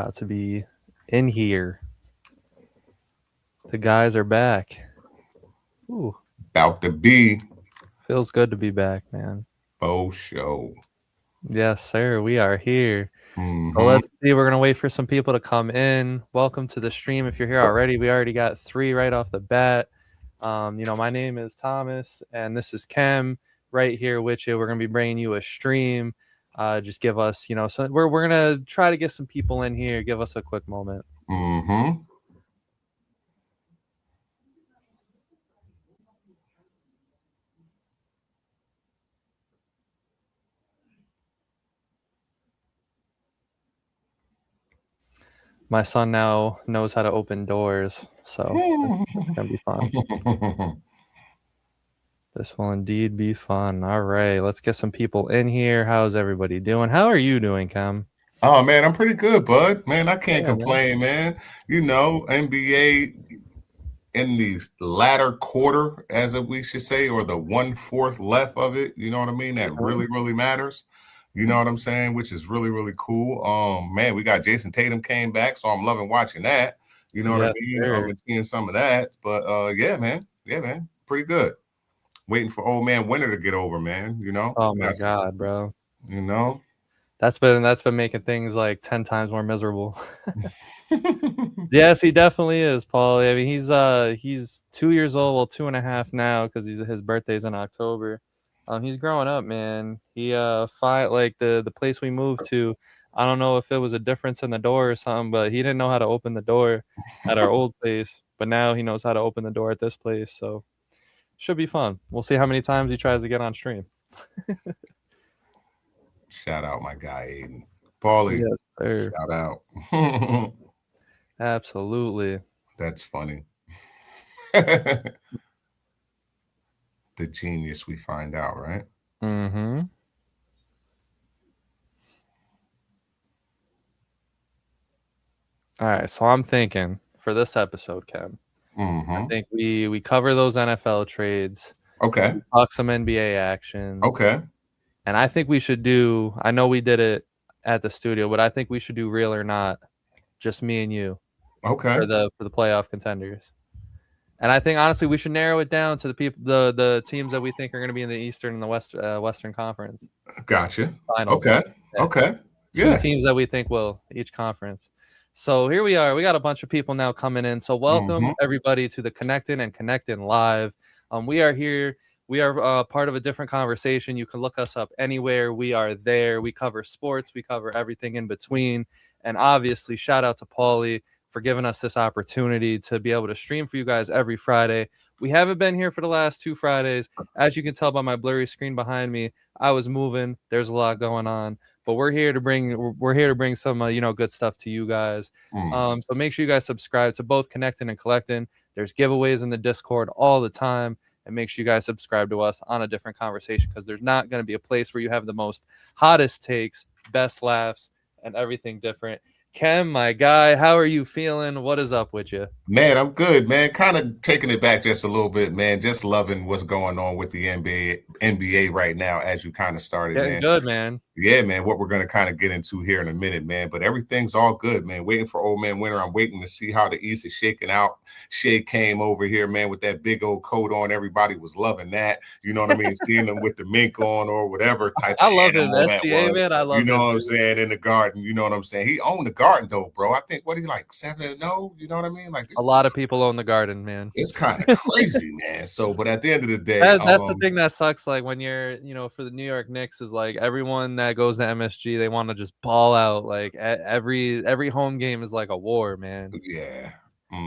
about to be in here. The guys are back. Ooh, About to be feels good to be back, man. faux show. Yes, sir. We are here. So Mm-hmm. let's see. We're gonna wait for some people to come in. Welcome to the stream. If you're here already, we already got 3 right off the bat. My name is Thomas, and this is Kem right here with you. We're gonna be bringing you a stream. Just give us, so we're gonna try to get some people in here. Give us a quick moment. Mm-hmm. My son now knows how to open doors, so it's gonna be fun. This will indeed be fun. All right, let's get some people in here. How's everybody doing? How are you doing, Cam? Oh man, I'm pretty good, bud. Man, I can't Yeah, man. complain, man. NBA in the latter quarter, as we should say, or the 1/4 left of it. You know what I mean? That really, really matters. You know what I'm saying? Which is really, really cool. Man, we got Jason Tatum came back, so I'm loving watching that. You know what I Yes, mean? sir. And seeing some of that. But yeah, man. Yeah, man. Pretty good. Waiting for old man Winter to get over, man. Oh my God, bro. You know. That's been making things like 10 times more miserable. Yes, he definitely is, Paul. I mean, he's 2 years old, well, 2.5 now, because his birthday's in October. He's growing up, man. He like the place we moved to. I don't know if it was a difference in the door or something, but he didn't know how to open the door at our old place. But now he knows how to open the door at this place, so should be fun. We'll see how many times he tries to get on stream. Shout out my guy Aiden. Paulie. Yes, sir. Shout out. Absolutely. That's funny. The genius we find out, right? Mm-hmm. All right, so I'm thinking for this episode, Ken, I think we cover those NFL trades. Okay. We talk some NBA action. Okay. And I think we should do, I know we did it at the studio, but I think we should do real or not, just me and you. Okay. For the playoff contenders. And I think honestly we should narrow it down to the teams that we think are going to be in the Eastern and the Western Conference. Gotcha. Finals. Okay. Okay. Two teams that we think will each conference. So here we are. We got a bunch of people now coming in. So welcome everybody to the Collectin and Connectin live. We are here. We are part of a different conversation. You can look us up anywhere. We are there. We cover sports. We cover everything in between. And obviously, shout out to Paulie for giving us this opportunity to be able to stream for you guys every Friday. We haven't been here for the last 2 Fridays. As you can tell by my blurry screen behind me, I was moving. There's a lot going on, but we're here to bring some good stuff to you guys. So make sure you guys subscribe to both Connectin and Collectin. There's giveaways in the Discord all the time. And make sure you guys subscribe to us on a different conversation, because there's not going to be a place where you have the most hottest takes, best laughs, and everything different. Kem, my guy, how are you feeling? What is up with you? Man, I'm good, man. Kind of taking it back just a little bit, man. Just loving what's going on with the NBA right now, as you kind of started, man. Good, man. Yeah, man, what we're going to kind of get into here in a minute, man. But everything's all good, man. Waiting for old man Winter. I'm waiting to see how the East is shaking out. Shay came over here, man, with that big old coat on. Everybody was loving that. You know what I mean? Seeing them with the mink on or whatever type of love him. SGA, man. I love You know what I'm saying? In the garden. You know what I'm saying? He owned the garden, though, bro. I think, what he like, 7-0? You know what I mean? Like, a lot of people own the garden, man. It's kind of crazy, man. So, but at the end of the day, that's the thing that sucks. Like when you're, for the New York Knicks, is like everyone that goes to MSG, they want to just ball out. Like every home game is like a war, man. Yeah.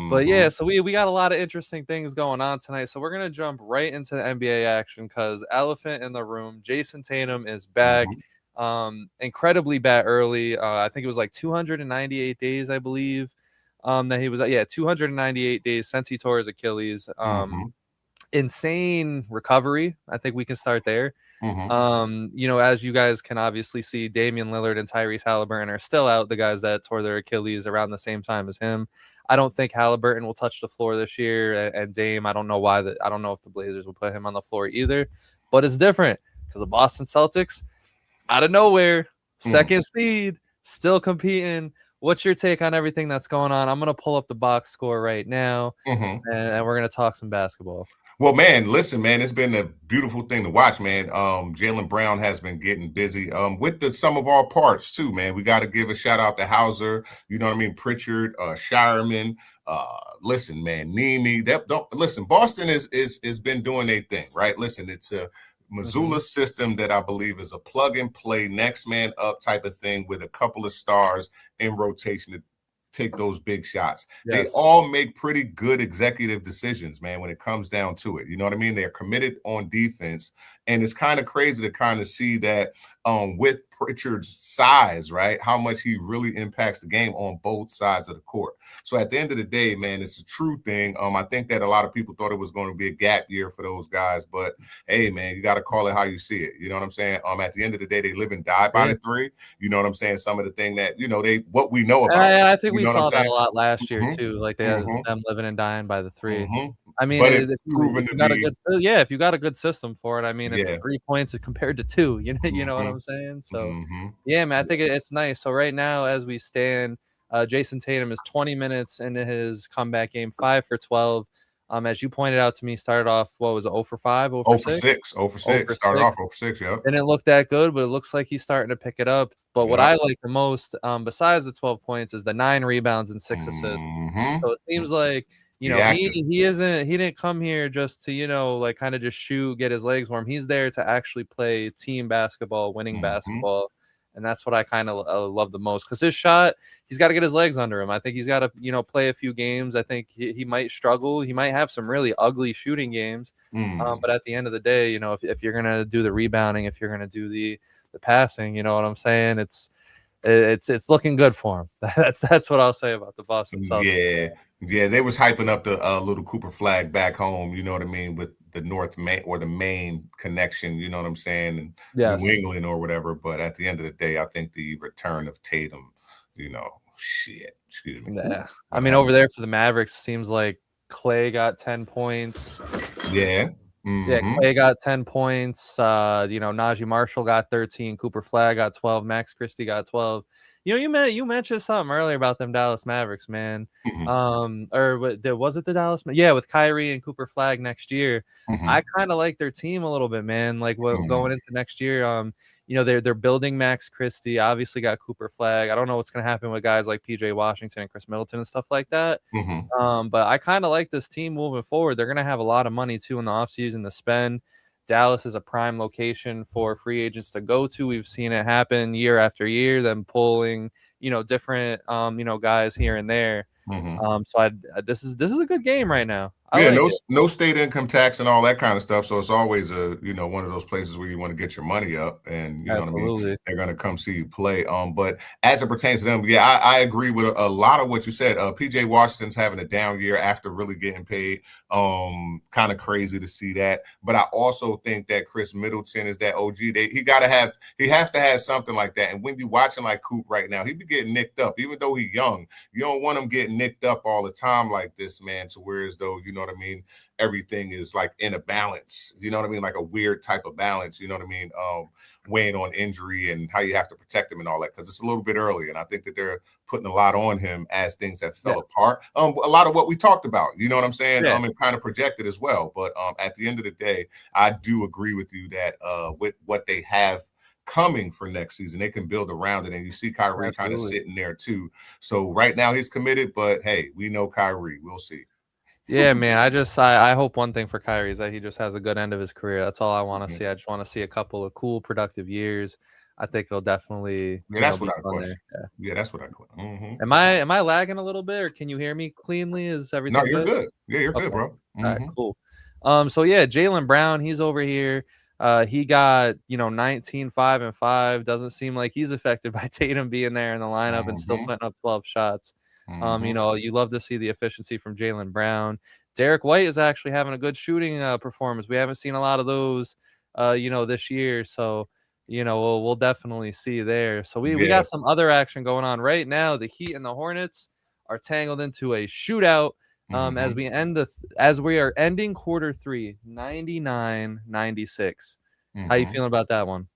But yeah, so we got a lot of interesting things going on tonight. So we're gonna jump right into the NBA action, because elephant in the room, Jason Tatum is back. Incredibly bad early. I think it was like 298 days, I believe. That he was 298 days since he tore his Achilles. Insane recovery. I think we can start there. As you guys can obviously see, Damian Lillard and Tyrese Halliburton are still out, the guys that tore their Achilles around the same time as him. I don't think Halliburton will touch the floor this year, and Dame, I don't know why. I don't know if the Blazers will put him on the floor either, but it's different because the Boston Celtics, out of nowhere, second seed, still competing what's your take on everything that's going on? I'm gonna pull up the box score right now, and we're gonna talk some basketball. Well, man, listen, man, it's been a beautiful thing to watch, man. Jaylen Brown has been getting busy with the sum of all parts, too, man. We got to give a shout out to Hauser, you know what I mean? Pritchard, Shireman. Listen, man, Nimi. Listen, Boston is been doing their thing, right? Listen, it's a Missoula system that I believe is a plug and play, next man up type of thing with a couple of stars in rotation to take those big shots. Yes. They all make pretty good executive decisions, man, when it comes down to it. You know what I mean? They're committed on defense. And it's kind of crazy to kind of see that with Pritchard's size, right, how much he really impacts the game on both sides of the court. So at the end of the day, man, it's a true thing. I think that a lot of people thought it was going to be a gap year for those guys. But, hey, man, you got to call it how you see it. You know what I'm saying? At the end of the day, they live and die by the three. You know what I'm saying? Some of the thing that, what we know about. I think we saw that a lot last year, too. Like, they had them living and dying by the three. I mean, but it's proven to be. If you got a good system for it, I mean, it's 3 points compared to 2. You know what I'm saying? So, yeah, man, I think it's nice. So right now, as we stand, Jason Tatum is 20 minutes into his comeback game, 5 for 12. As you pointed out to me, started off, what was it, 0 for 5, 0 for 6? 0 for 6. Started off 0 for 6, yeah. And it looked that good, but it looks like he's starting to pick it up. But what I like the most, besides the 12 points, is the 9 rebounds and 6 assists. So it seems like, he didn't come here just to, like kind of just shoot, get his legs warm. He's there to actually play team basketball, winning basketball. And that's what I kind of love the most, because his shot, he's got to get his legs under him. I think he's got to, play a few games. I think he might struggle. He might have some really ugly shooting games. But at the end of the day, if you're going to do the rebounding, if you're going to do the passing, you know what I'm saying? It's looking good for him. That's what I'll say about the Boston Celtics. Yeah, they was hyping up the little Cooper flag back home, you know what I mean, with the the Maine connection, you know what I'm saying, and New England or whatever. But at the end of the day, I think the return of Tatum, excuse me. Yeah. I mean, over there for the Mavericks, seems like Clay got 10 points. Yeah. Yeah, Clay got 10 points. Najee Marshall got 13. Cooper Flag got 12. Max Christie got 12. You mentioned something earlier about them Dallas Mavericks, man. Or was it the Dallas? Yeah, with Kyrie and Cooper Flag next year. I kind of like their team a little bit, man. Like going into next year, they're building Max Christie. Obviously got Cooper Flag. I don't know what's gonna happen with guys like PJ Washington and Chris Middleton and stuff like that. But I kind of like this team moving forward. They're gonna have a lot of money too in the offseason to spend. Dallas is a prime location for free agents to go to. We've seen it happen year after year, them pulling, different, guys here and there. So this is a good game right now. No state income tax and all that kind of stuff. So it's always one of those places where you want to get your money up, and you know what I mean. They're gonna come see you play. But as it pertains to them, I agree with a lot of what you said. PJ Washington's having a down year after really getting paid. Kind of crazy to see that. But I also think that Chris Middleton is that OG. He has to have something like that. And when you watching like Coop right now, he be getting nicked up, even though he's young. You don't want him getting nicked up all the time like this, man. To where as though what I mean, everything is like in a balance, you know what I mean, like a weird type of balance, you know what I mean, weighing on injury and how you have to protect him and all that, because it's a little bit early, and I think that they're putting a lot on him as things have fell apart. A lot of what we talked about, you know what I'm saying, and kind of projected as well. But at the end of the day, I do agree with you that with what they have coming for next season, they can build around it. And you see Kyrie kind of sitting there too. So right now he's committed, but hey, we know Kyrie. We'll see. Yeah, man. I hope one thing for Kyrie is that he just has a good end of his career. That's all I want to see. I just want to see a couple of cool, productive years. I think it'll definitely. That's what I question. Yeah, that's what I question. Am I lagging a little bit, or can you hear me cleanly? Is everything? No, you're good. Yeah, you're good, bro. All right, cool. So yeah, Jaylen Brown, he's over here. He got 19, 5, and 5. Doesn't seem like he's affected by Tatum being there in the lineup and still putting up 12 shots. You love to see the efficiency from Jaylen Brown. Derek White is actually having a good shooting performance. We haven't seen a lot of those, this year. So, we'll definitely see there. So we got some other action going on right now. The Heat and the Hornets are tangled into a shootout as we are ending quarter 3, 99-96. How you feeling about that one?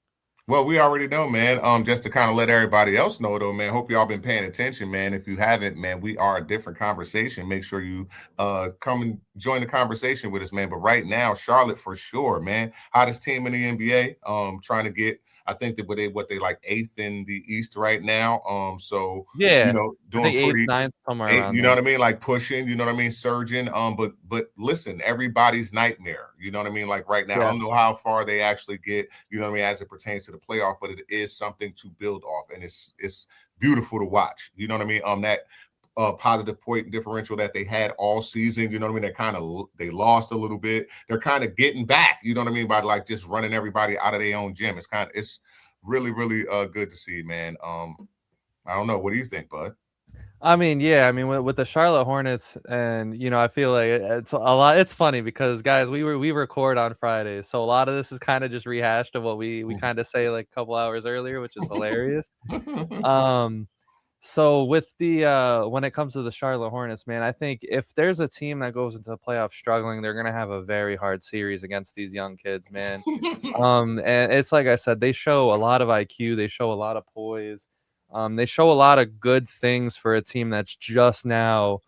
Well, we already know, man. Just to kind of let everybody else know, though, man. Hope y'all been paying attention, man. If you haven't, man, we are a different conversation. Make sure you come and join the conversation with us, man. But right now, Charlotte for sure, man. Hottest team in the NBA. Trying to get, I think that what they like eighth in the East right now. So Yeah, I doing think eighth, pretty. ninth, somewhere around You know there. what I mean? Like pushing, you know what I mean? Surging. But listen, everybody's nightmare. You know what I mean? Like right now, I don't know Yes. how far they actually get, you know what I mean, as it pertains to the playoff, but it is something to build off, and it's beautiful to watch. You know what I mean? That positive point differential that they had all season. You know what I mean? They lost a little bit. They're kind of getting back. You know what I mean? By like just running everybody out of their own gym. It's really really good to see, man. I don't know. What do you think, bud? I mean, yeah, I mean with the Charlotte Hornets, and I feel like it's a lot. It's funny because guys, we record on Fridays, so a lot of this is kind of just rehashed of what we kind of say like a couple hours earlier, which is hilarious. Um, so with the when it comes to the Charlotte Hornets, man, I think if there's a team that goes into the playoffs struggling, they're gonna have a very hard series against these young kids, man. And it's like I said, they show a lot of IQ, they show a lot of poise. They show a lot of good things for a team that's just now,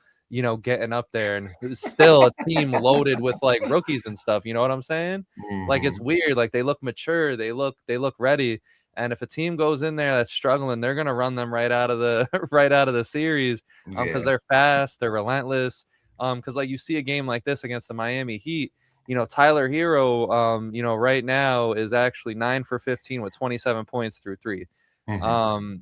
getting up there, and who's still a team loaded with like rookies and stuff. You know what I'm saying? Like it's Mhm. weird. Like they look mature, they look ready. And if a team goes in there that's struggling, they're gonna run them right out of the right out of the series. Because Yeah. they're fast, they're relentless. Because like you see a game like this against the Miami Heat, Tyler Hero, right now is actually 9 for 15 with 27 points through three. Mhm.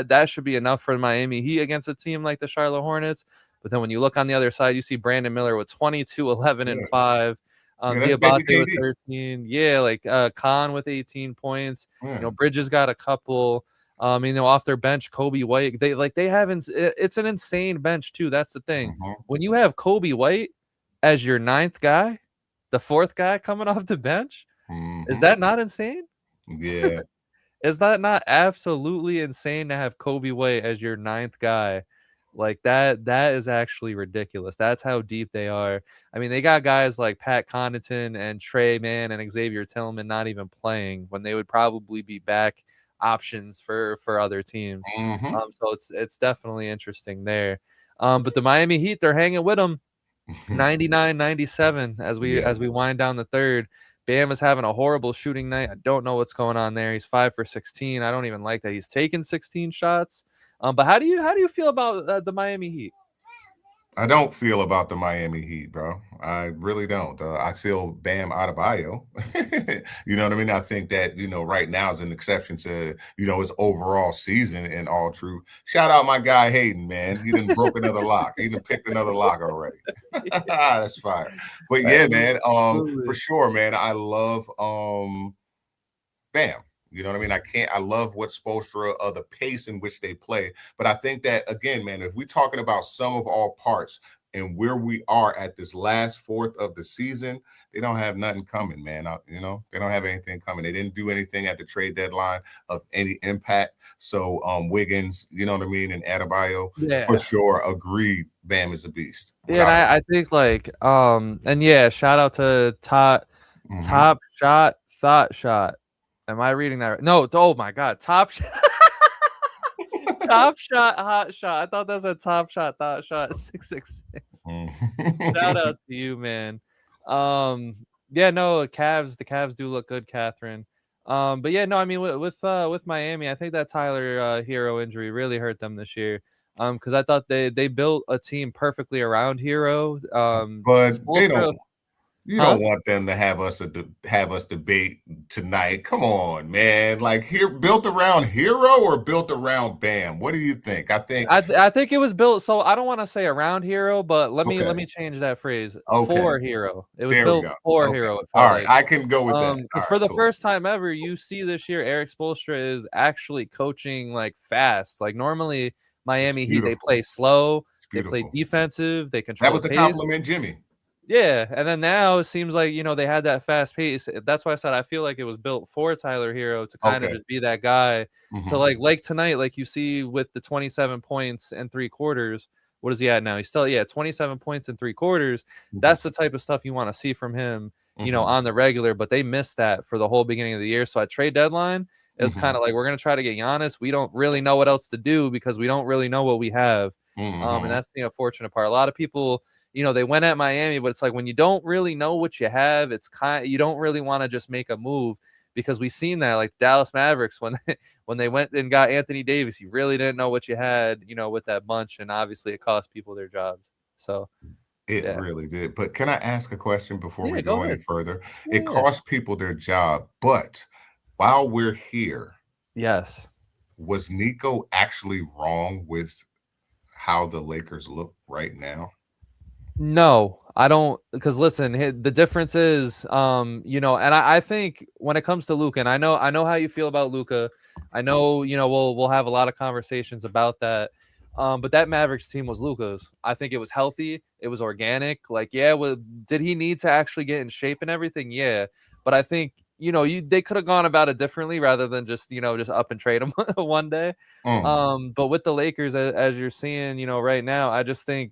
That should be enough for Miami Heat against a team like the Charlotte Hornets. But then when you look on the other side, you see Brandon Miller with 22, 11, and Yeah. 5. Yeah, that's Diabate baby with KD. 13. Yeah, like Khan with 18 points. Yeah. Bridges got a couple. Off their bench, Kobe White. They haven't. It's an insane bench too. That's the thing. Mhm. When you have Kobe White as your ninth guy, the fourth guy coming off the bench, is Mhm. that not insane? Yeah. Is that not absolutely insane to have Kobe White as your ninth guy? Like that is actually ridiculous. That's how deep they are. I mean, they got guys like Pat Connaughton and Trey Mann and Xavier Tillman not even playing when they would probably be back options for other teams. Mhm. So it's definitely interesting there. But the Miami Heat, they're hanging with them. 99-97 as we Yeah. as we wind down the third. Bam is having a horrible shooting night. I don't know what's going on there. He's 5 for 16. I don't even like that he's taken 16 shots. But how do you feel about the Miami Heat? I don't feel about the Miami Heat, bro. I really don't. I feel Bam Adebayo. You know what I mean? I think that, right now is an exception to, his overall season in all truth. Shout out my guy Hayden, man. He done broke another lock. He done picked another lock already. That's fire. But yeah, man, for Absolutely. sure, man. I love Bam. You know what I mean? I love what Spoelstra, the pace in which they play. But I think that, again, man, if we're talking about sum of all parts and where we are at this last fourth of the season, they don't have nothing coming, man. They don't have anything coming. They didn't do anything at the trade deadline of any impact. So, Wiggins, you know what I mean, and Adebayo, for Yeah. sure, agreed. Bam is a beast, Yeah, and without a I think like and yeah, shout out to doubt. Top Shot Thought Shot. Am I reading that right? No, oh my god, Top Shot. Top Shot Hot Shot. I thought that was a Top Shot Thought Shot 666. Shout Mhm. out to you, man. Um, yeah, no, the Cavs do look good, Catherine. But yeah, no, I mean with Miami, I think that Tyler Hero injury really hurt them this year. Because I thought they built a team perfectly around Hero. But they don't. Spoelstra, You huh? don't want them to have us debate tonight. Come on, man. Like here, built around Hero or built around Bam? What do you think? I think I think it was built. So I don't want to say around Hero, but let me okay, let me change that phrase okay. for Hero. It was There we built go. for Okay, Hero. It all felt right. like. I can go with that. All Because for right, the cool. first time ever, you see this year Eric Spoelstra is actually coaching like fast. Like normally It's Miami Heat, they beautiful. play slow, It's they play beautiful. defensive, they That control the was the pace. compliment, Jimmy. Yeah, and then now it seems like they had that fast pace. That's why I said I feel like it was built for Tyler Hero to kind of Okay. just be that guy to Hmm. like tonight, like you see with the 27 points and three quarters. What is he at now? He's still 27 points and three quarters. Hmm. That's the type of stuff you want to see from him. on the regular, but they missed that for the whole beginning of the year. So at trade deadline, it was kind of like, we're going to try to get Giannis. We don't really know what else to do because we don't really know what we have. And that's the unfortunate part. A lot of people, they went at Miami, but it's like when you don't really know what you have, you don't really want to just make a move, because we've seen that, like Dallas Mavericks, when they went and got Anthony Davis, you really didn't know what you had, with that bunch, and obviously it cost people their jobs. So it really did. But can I ask a question before we go go any ahead. further? It cost people their job, but while we're here, yes, was Nico actually wrong with how the Lakers look right now? No, I don't, because listen, the difference is, and I think when it comes to Luka, and I know how you feel about Luka. I know, we'll have a lot of conversations about that. But that Mavericks team was Luka's. I think it was healthy. It was organic. Like, did he need to actually get in shape and everything? Yeah. But I think, they could have gone about it differently rather than just up and trade him one day. But with the Lakers, as you're seeing, right now, I just think,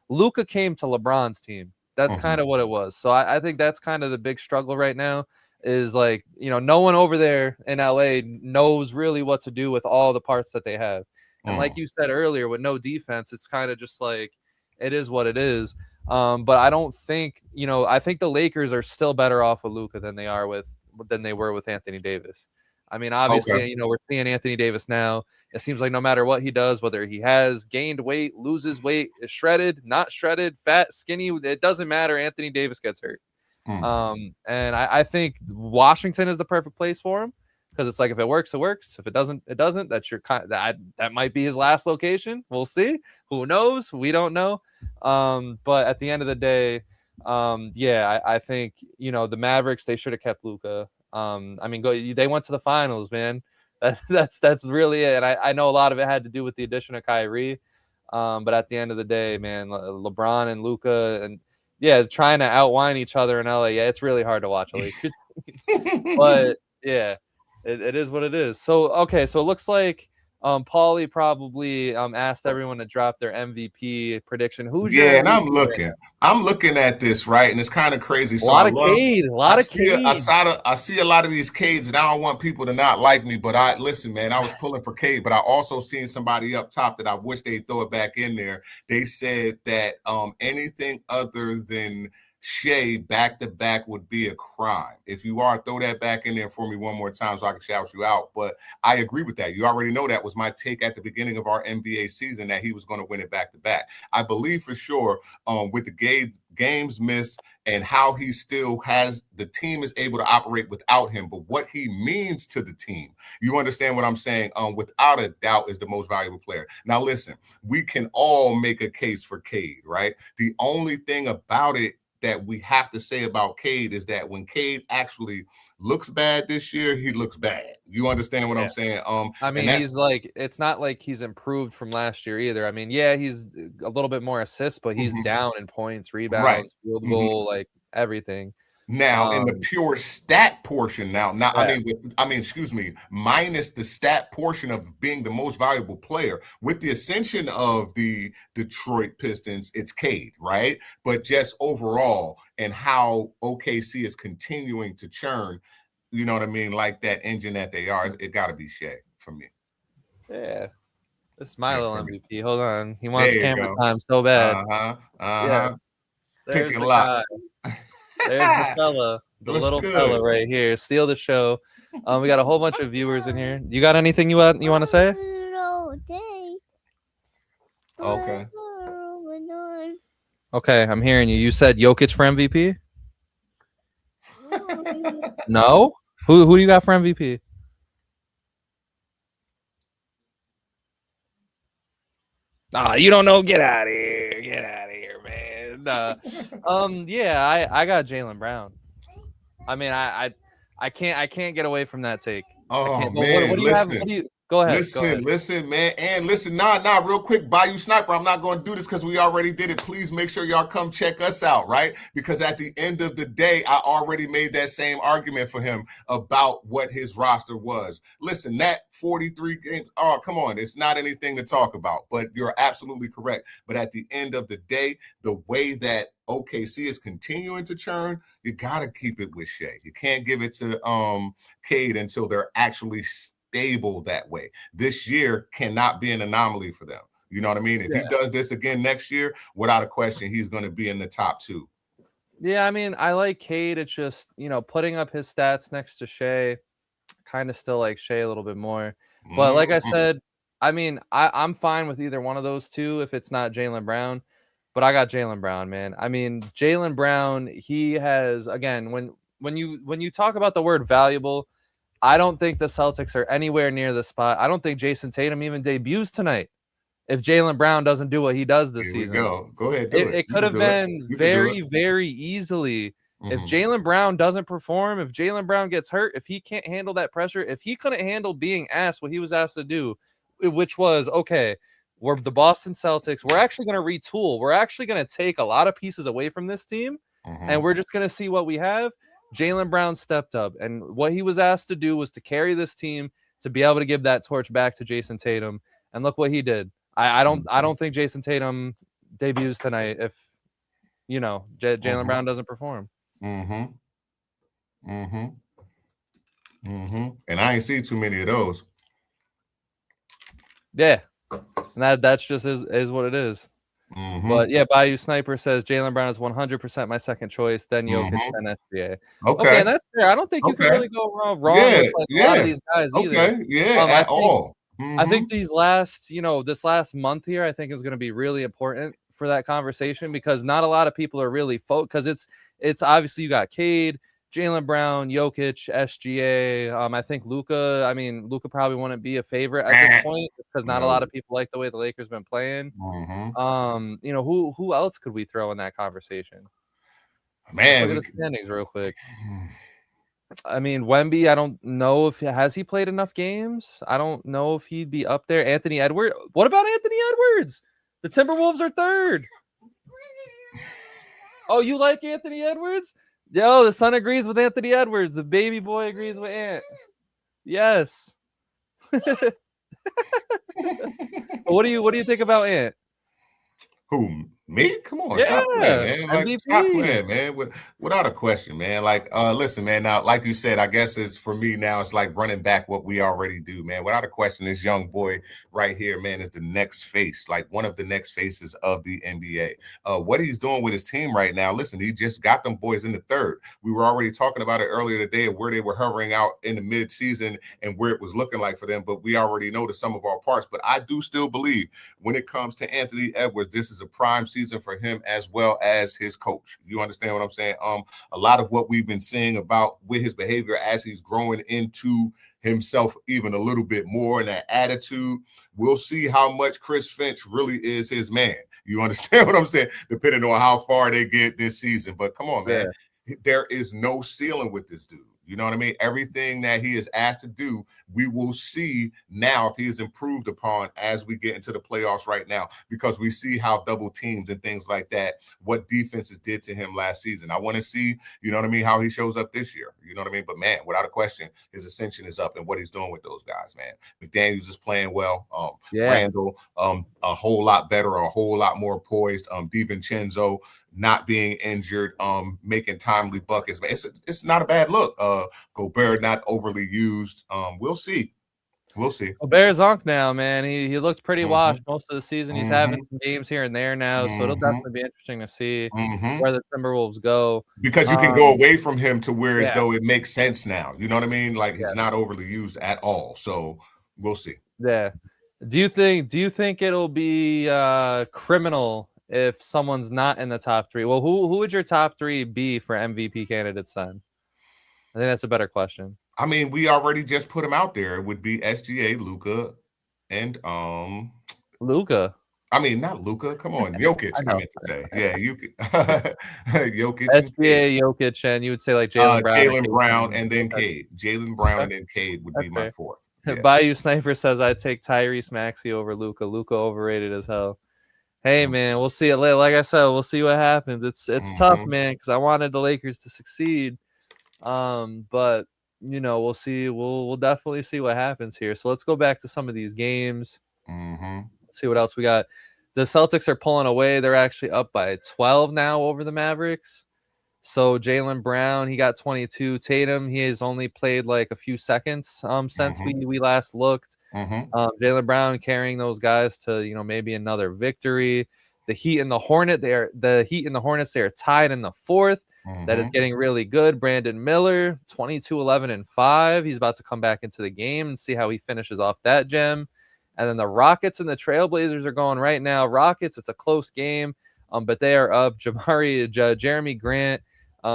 Luka came to LeBron's team. That's kind of what it was. So I think that's kind of the big struggle right now, is like, no one over there in LA knows really what to do with all the parts that they have. And like you said earlier, with no defense, it's kind of just like, it is what it is. But I don't think, I think the Lakers are still better off with Luka than they were with Anthony Davis. I mean, obviously, we're seeing Anthony Davis now. It seems like no matter what he does, whether he has gained weight, loses weight, is shredded, not shredded, fat, skinny, it doesn't matter. Anthony Davis gets hurt. And I think Washington is the perfect place for him, because it's like, if it works, it works. If it doesn't, it doesn't. That's that might be his last location. We'll see. Who knows? We don't know. But at the end of the day, I think, the Mavericks, they should have kept Luka. I mean, they went to the finals, man. That's really it. And I know a lot of it had to do with the addition of Kyrie. But at the end of the day, man, LeBron and Luka, and trying to outwine each other in LA. Yeah, it's really hard to watch Lakers. But yeah, it is what it is. So okay, so it looks like Paulie probably asked everyone to drop their MVP prediction. Who's your MVP? And I'm looking at this, right, and it's kind of crazy. So a lot of Cade. I see a lot of these Cades, and I don't want people to not like me, but listen, man, I was pulling for Cade, but I also seen somebody up top that I wish they'd throw it back in there. They said that anything other than Shea back-to-back would be a crime. If you are, throw that back in there for me one more time so I can shout you out. But I agree with that. You already know that was my take at the beginning of our NBA season, that he was going to win it back-to-back. I believe for sure with the games missed and how he still has, the team is able to operate without him, but what he means to the team, you understand what I'm saying, without a doubt is the most valuable player. Now listen, we can all make a case for Cade, right? The only thing about it that we have to say about Cade is that when Cade actually looks bad this year, he looks bad. You understand what I'm saying? I mean, he's like, it's not like he's improved from last year either. I mean, he's a little bit more assists, but he's down in points, rebounds, field goal, like everything. Now, in the pure stat portion, excuse me, minus the stat portion of being the most valuable player, with the ascension of the Detroit Pistons, it's Cade, right? But just overall, and how OKC is continuing to churn, you know what I mean, like that engine that they are, it got to be Shea for me. Yeah. This is my little MVP. Hold on. He wants camera time so bad. Yeah. Picking lots. There's the fella, the little fella right here. Steal the show. We got a whole bunch of viewers in here. You got anything you want to say? Okay. Okay, I'm hearing you. You said Jokic for MVP? No? Who do you got for MVP? You don't know. Get out of here. Get out of here, man. I got Jaylen Brown. I mean, I can't get away from that take. Oh man, what do you have? Go ahead. Listen, man. And listen, real quick, Bayou Sniper. I'm not going to do this because we already did it. Please make sure y'all come check us out, right? Because at the end of the day, I already made that same argument for him about what his roster was. Listen, that 43 games, oh, come on. It's not anything to talk about, but you're absolutely correct. But at the end of the day, the way that OKC is continuing to churn, you got to keep it with Shea. You can't give it to Cade until they're actually stable that way. This year cannot be an anomaly for them. You know what I mean? If he does this again next year, without a question, he's going to be in the top 2. Yeah, I mean, I like Cade. It's just, putting up his stats next to Shea, kind of still like Shea a little bit more. But like I said, I mean, I'm fine with either one of those two if it's not Jaylen Brown. But I got Jaylen Brown, man. I mean, Jaylen Brown, he has, again, when you talk about the word valuable, I don't think the Celtics are anywhere near the spot. I don't think Jason Tatum even debuts tonight if Jaylen Brown doesn't do what he does this season. Go ahead, do it. It could have been very, very easily. If Jaylen Brown doesn't perform, if Jaylen Brown gets hurt, if he can't handle that pressure, if he couldn't handle being asked what he was asked to do, which was, okay, we're the Boston Celtics. We're actually going to retool. We're actually going to take a lot of pieces away from this team, and we're just going to see what we have. Jaylen Brown stepped up, and what he was asked to do was to carry this team to be able to give that torch back to Jason Tatum. And look what he did. I don't think Jason Tatum debuts tonight if Jaylen Brown doesn't perform. And I ain't seen too many of those. Yeah, and that's just is what it is. But yeah, Bayou Sniper says Jaylen Brown is 100% my second choice, then Jokic, then SGA. Okay, and that's fair. I don't think you can really go wrong with a lot of these guys either. At all. I think these last, this last month here, I think is going to be really important for that conversation because not a lot of people are really because it's obviously you got Cade, Jaylen Brown, Jokic, SGA. I think Luka. I mean, Luka probably wouldn't be a favorite at this point because not a lot of people like the way the Lakers been playing. Who else could we throw in that conversation? Man, let's look at the standings real quick. I mean, Wemby, I don't know if has he played enough games. I don't know if he'd be up there. Anthony Edwards. What about Anthony Edwards? The Timberwolves are third. Oh, you like Anthony Edwards? Yo, the son agrees with Anthony Edwards. The baby boy agrees with Ant. Yes. What do you think about Ant? Who? Me? Come on, stop playing, man. Like, stop playing, man. Without a question, man. Like, listen, man. Now, like you said, I guess it's for me now. It's like running back what we already do, man. Without a question, this young boy right here, man, is the next face, like one of the next faces of the NBA. What he's doing with his team right now. Listen, he just got them boys in the third. We were already talking about it earlier today of where they were hovering out in the mid-season and where it was looking like for them. But we already know the sum of our parts. But I do still believe when it comes to Anthony Edwards, this is a prime season for him as well as his coach. You understand what I'm saying? A lot of what we've been seeing about with his behavior as he's growing into himself even a little bit more and that attitude, we'll see how much Chris Finch really is his man. You understand what I'm saying? Depending on how far they get this season. But come on, man. There is no ceiling with this dude. You know what I mean? Everything that he is asked to do, we will see now if he is improved upon as we get into the playoffs right now, because we see how double teams and things like that, what defenses did to him last season. I want to see, you know what I mean, how he shows up this year. You know what I mean? But, man, without a question, his ascension is up and what he's doing with those guys, man. McDaniels is playing well. Randall, a whole lot better, a whole lot more poised. DiVincenzo, not being injured, making timely buckets. Man, it's not a bad look. Gobert not overly used. We'll see. Gobert's zonk now, man. He looked pretty washed most of the season. He's having some games here and there now, so it'll definitely be interesting to see where the Timberwolves go. Because you can go away from him to where as though it makes sense now. You know what I mean? Like he's not overly used at all. So we'll see. Yeah. Do you think it'll be criminal if someone's not in the top three? Well, who would your top three be for MVP candidates then? I think that's a better question. I mean, we already just put them out there. It would be SGA, Luka, and Luka. I mean, not Luka. Come on, Jokic. I meant to say, yeah, you could. Jokic, SGA, Jokic, and you would say like Jaylen Brown, and then Cade. Jaylen Brown and then Cade would be my fourth. Yeah. Bayou Sniper says I'd take Tyrese Maxey over Luca. Luca overrated as hell. Hey man, we'll see it later. Like I said, we'll see what happens. It's tough, man, because I wanted the Lakers to succeed. But we'll see. We'll definitely see what happens here. So let's go back to some of these games. See what else we got. The Celtics are pulling away. They're actually up by 12 now over the Mavericks. So Jaylen Brown, he got 22. Tatum, he has only played like a few seconds since we last looked. Jaylen Brown carrying those guys to maybe another victory. The Heat and the Hornets, they are tied in the fourth. That is getting really good. Brandon Miller, 22, 11, and 5. He's about to come back into the game and see how he finishes off that gem. And then the Rockets and the Trailblazers are going right now. Rockets, it's a close game, but they are up. Jeremy Grant,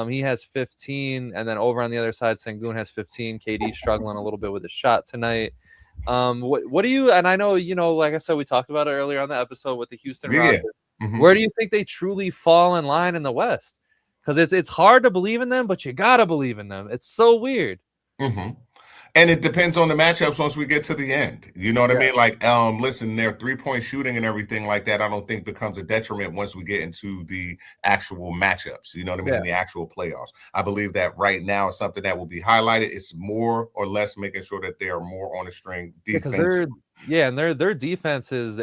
he has 15, and then over on the other side, Sengun has 15. KD struggling a little bit with his shot tonight. What do you? And I know like I said, we talked about it earlier on the episode with the Houston Rockets. Where do you think they truly fall in line in the West? Because it's hard to believe in them, but you gotta believe in them. It's so weird. And it depends on the matchups once we get to the end. You know what I mean? Like, listen, their 3-point shooting and everything like that, I don't think becomes a detriment once we get into the actual matchups. You know what I mean? In the actual playoffs. I believe that right now is something that will be highlighted. It's more or less making sure that they are more on the string defensively. And their defense is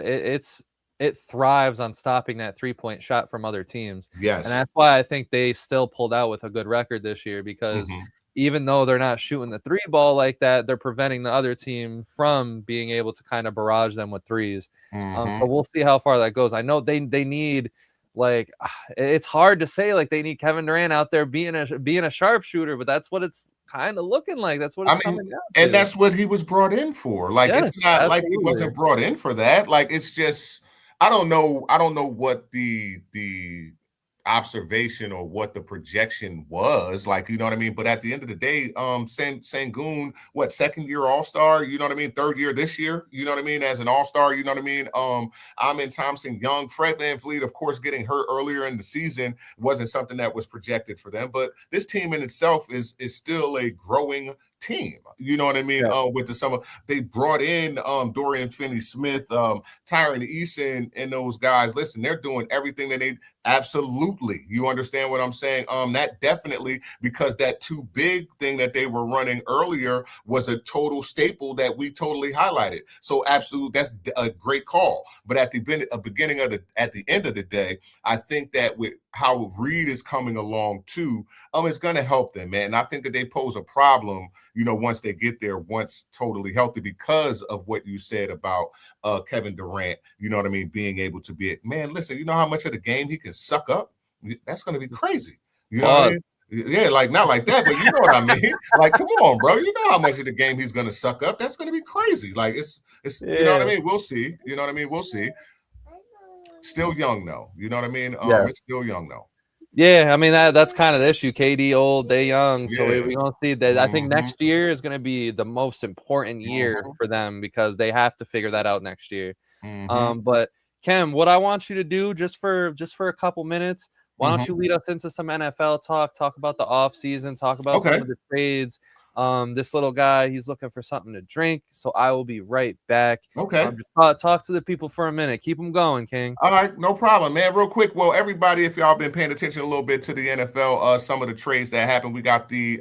it thrives on stopping that 3-point shot from other teams. Yes. And that's why I think they still pulled out with a good record this year, because even though they're not shooting the 3 ball like that, they're preventing the other team from being able to kind of barrage them with threes. So we'll see how far that goes. I know they need, like, it's hard to say, like, they need Kevin Durant out there being a sharpshooter, but that's what it's kind of looking like. That's what it's coming down to. And that's what he was brought in for. Like, it's not like he wasn't brought in for that. Like, it's just, I don't know what the observation or what the projection was, like, you know what I mean? But at the end of the day, Sengun, what, second-year All-Star, you know what I mean? Third year this year, you know what I mean, as an All-Star, you know what I mean? Amin Thompson, Young, Fred VanVleet, of course, getting hurt earlier in the season wasn't something that was projected for them. But this team in itself is still a growing team, you know what I mean? With the summer, they brought in Dorian Finney-Smith, Tyron Eason, and those guys. Listen, they're doing everything they need. Absolutely, you understand what I'm saying? That definitely, because that too big thing that they were running earlier was a total staple that we totally highlighted. So absolutely, that's a great call. But at the end of the day, I think that with how Reed is coming along too, it's going to help them, man. And I think that they pose a problem, once they get there, once totally healthy, because of what you said about Kevin Durant, you know what I mean, being able to be, man, listen, you know how much of the game he can suck up? That's going to be crazy. You know what I mean? Yeah, like, not like that, but you know what I mean? Like, come on, bro. You know how much of the game he's going to suck up. That's going to be crazy. Like, it's you know what I mean? We'll see. You know what I mean? We'll see. Still young, though. You know what I mean? It's still young, though. Yeah, I mean, that's kind of the issue. KD old, they young. So we're going to see that. I think next year is going to be the most important year for them, because they have to figure that out next year. But Kem, what I want you to do just for a couple minutes, why don't you lead us into some NFL talk about the off season, talk about some of the trades. This little guy, he's looking for something to drink, so I will be right back. Just talk to the people for a minute. Keep them going, King. All right, no problem, man. Real quick, well, everybody, if y'all been paying attention a little bit to the NFL, some of the trades that happened, we got the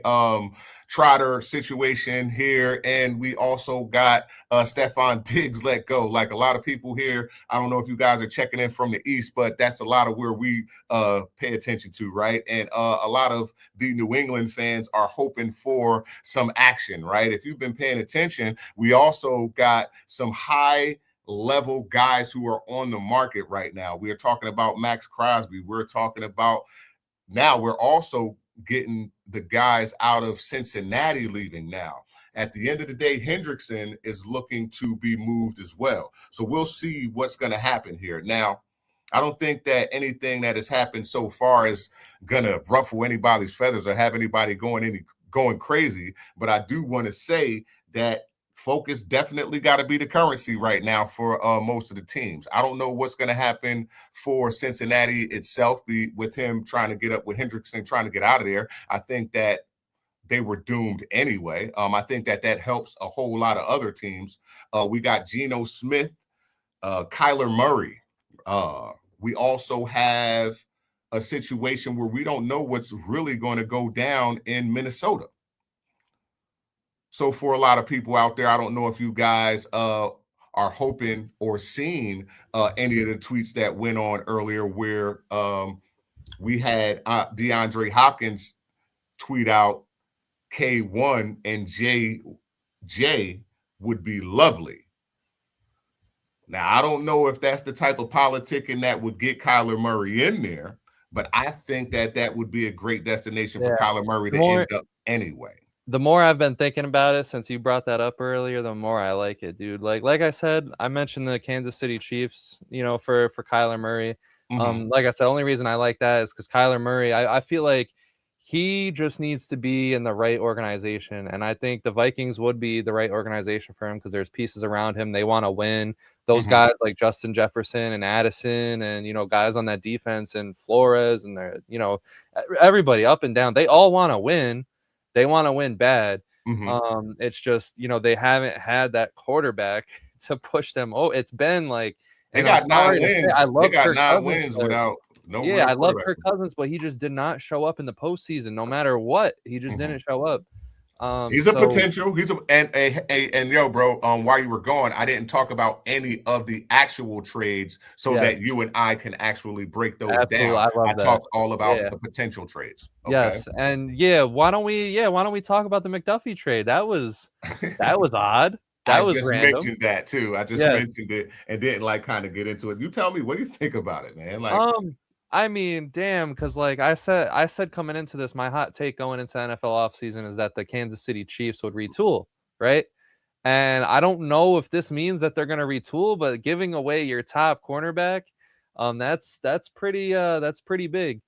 Trotter situation here, and we also got Stephon Diggs let go. Like, a lot of people here, I don't know if you guys are checking in from the East, but that's a lot of where we pay attention to, right? And a lot of the New England fans are hoping for some action, right? If you've been paying attention, we also got some high-level guys who are on the market right now. We are talking about Max Crosby. We're talking about, now we're also getting the guys out of Cincinnati leaving now. At the end of the day, Hendrickson is looking to be moved as well. So we'll see what's going to happen here. Now, I don't think that anything that has happened so far is going to ruffle anybody's feathers or have anybody going crazy. But I do want to say that focus definitely got to be the currency right now for most of the teams. I don't know what's going to happen for Cincinnati itself, with him trying to get up with Hendrickson, trying to get out of there. I think that they were doomed anyway. I think that helps a whole lot of other teams. We got Geno Smith, Kyler Murray. We also have a situation where we don't know what's really going to go down in Minnesota. So for a lot of people out there, I don't know if you guys are hoping or seeing any of the tweets that went on earlier where we had DeAndre Hopkins tweet out K1 and J would be lovely. Now, I don't know if that's the type of politicking that would get Kyler Murray in there, but I think that would be a great destination for Kyler Murray to end up anyway. The more I've been thinking about it since you brought that up earlier, the more I like it, dude. Like I said, I mentioned the Kansas City Chiefs, for Kyler Murray. Like I said, the only reason I like that is because Kyler Murray, I feel like he just needs to be in the right organization. And I think the Vikings would be the right organization for him because there's pieces around him. They want to win. Those guys like Justin Jefferson and Addison and, guys on that defense and Flores and they're, everybody up and down, they all want to win. They want to win bad. It's just, they haven't had that quarterback to push them. Oh, it's been like they got 9 wins. They got 9 wins without no. Yeah, I love Kirk Cousins, but he just did not show up in the postseason. No matter what, he just didn't show up. He's a potential. He's and yo, bro. While you were gone, I didn't talk about any of the actual trades, so that you and I can actually break those down. I talked all about the potential trades. Okay? Yes, and why don't we talk about the McDuffie trade? That was odd. That was just random. Mentioned that too. I just mentioned it and didn't kind of get into it. You tell me, what do you think about it, man? I mean, damn, because like I said coming into this, my hot take going into NFL offseason is that the Kansas City Chiefs would retool, right? And I don't know if this means that they're going to retool, but giving away your top cornerback, that's pretty big.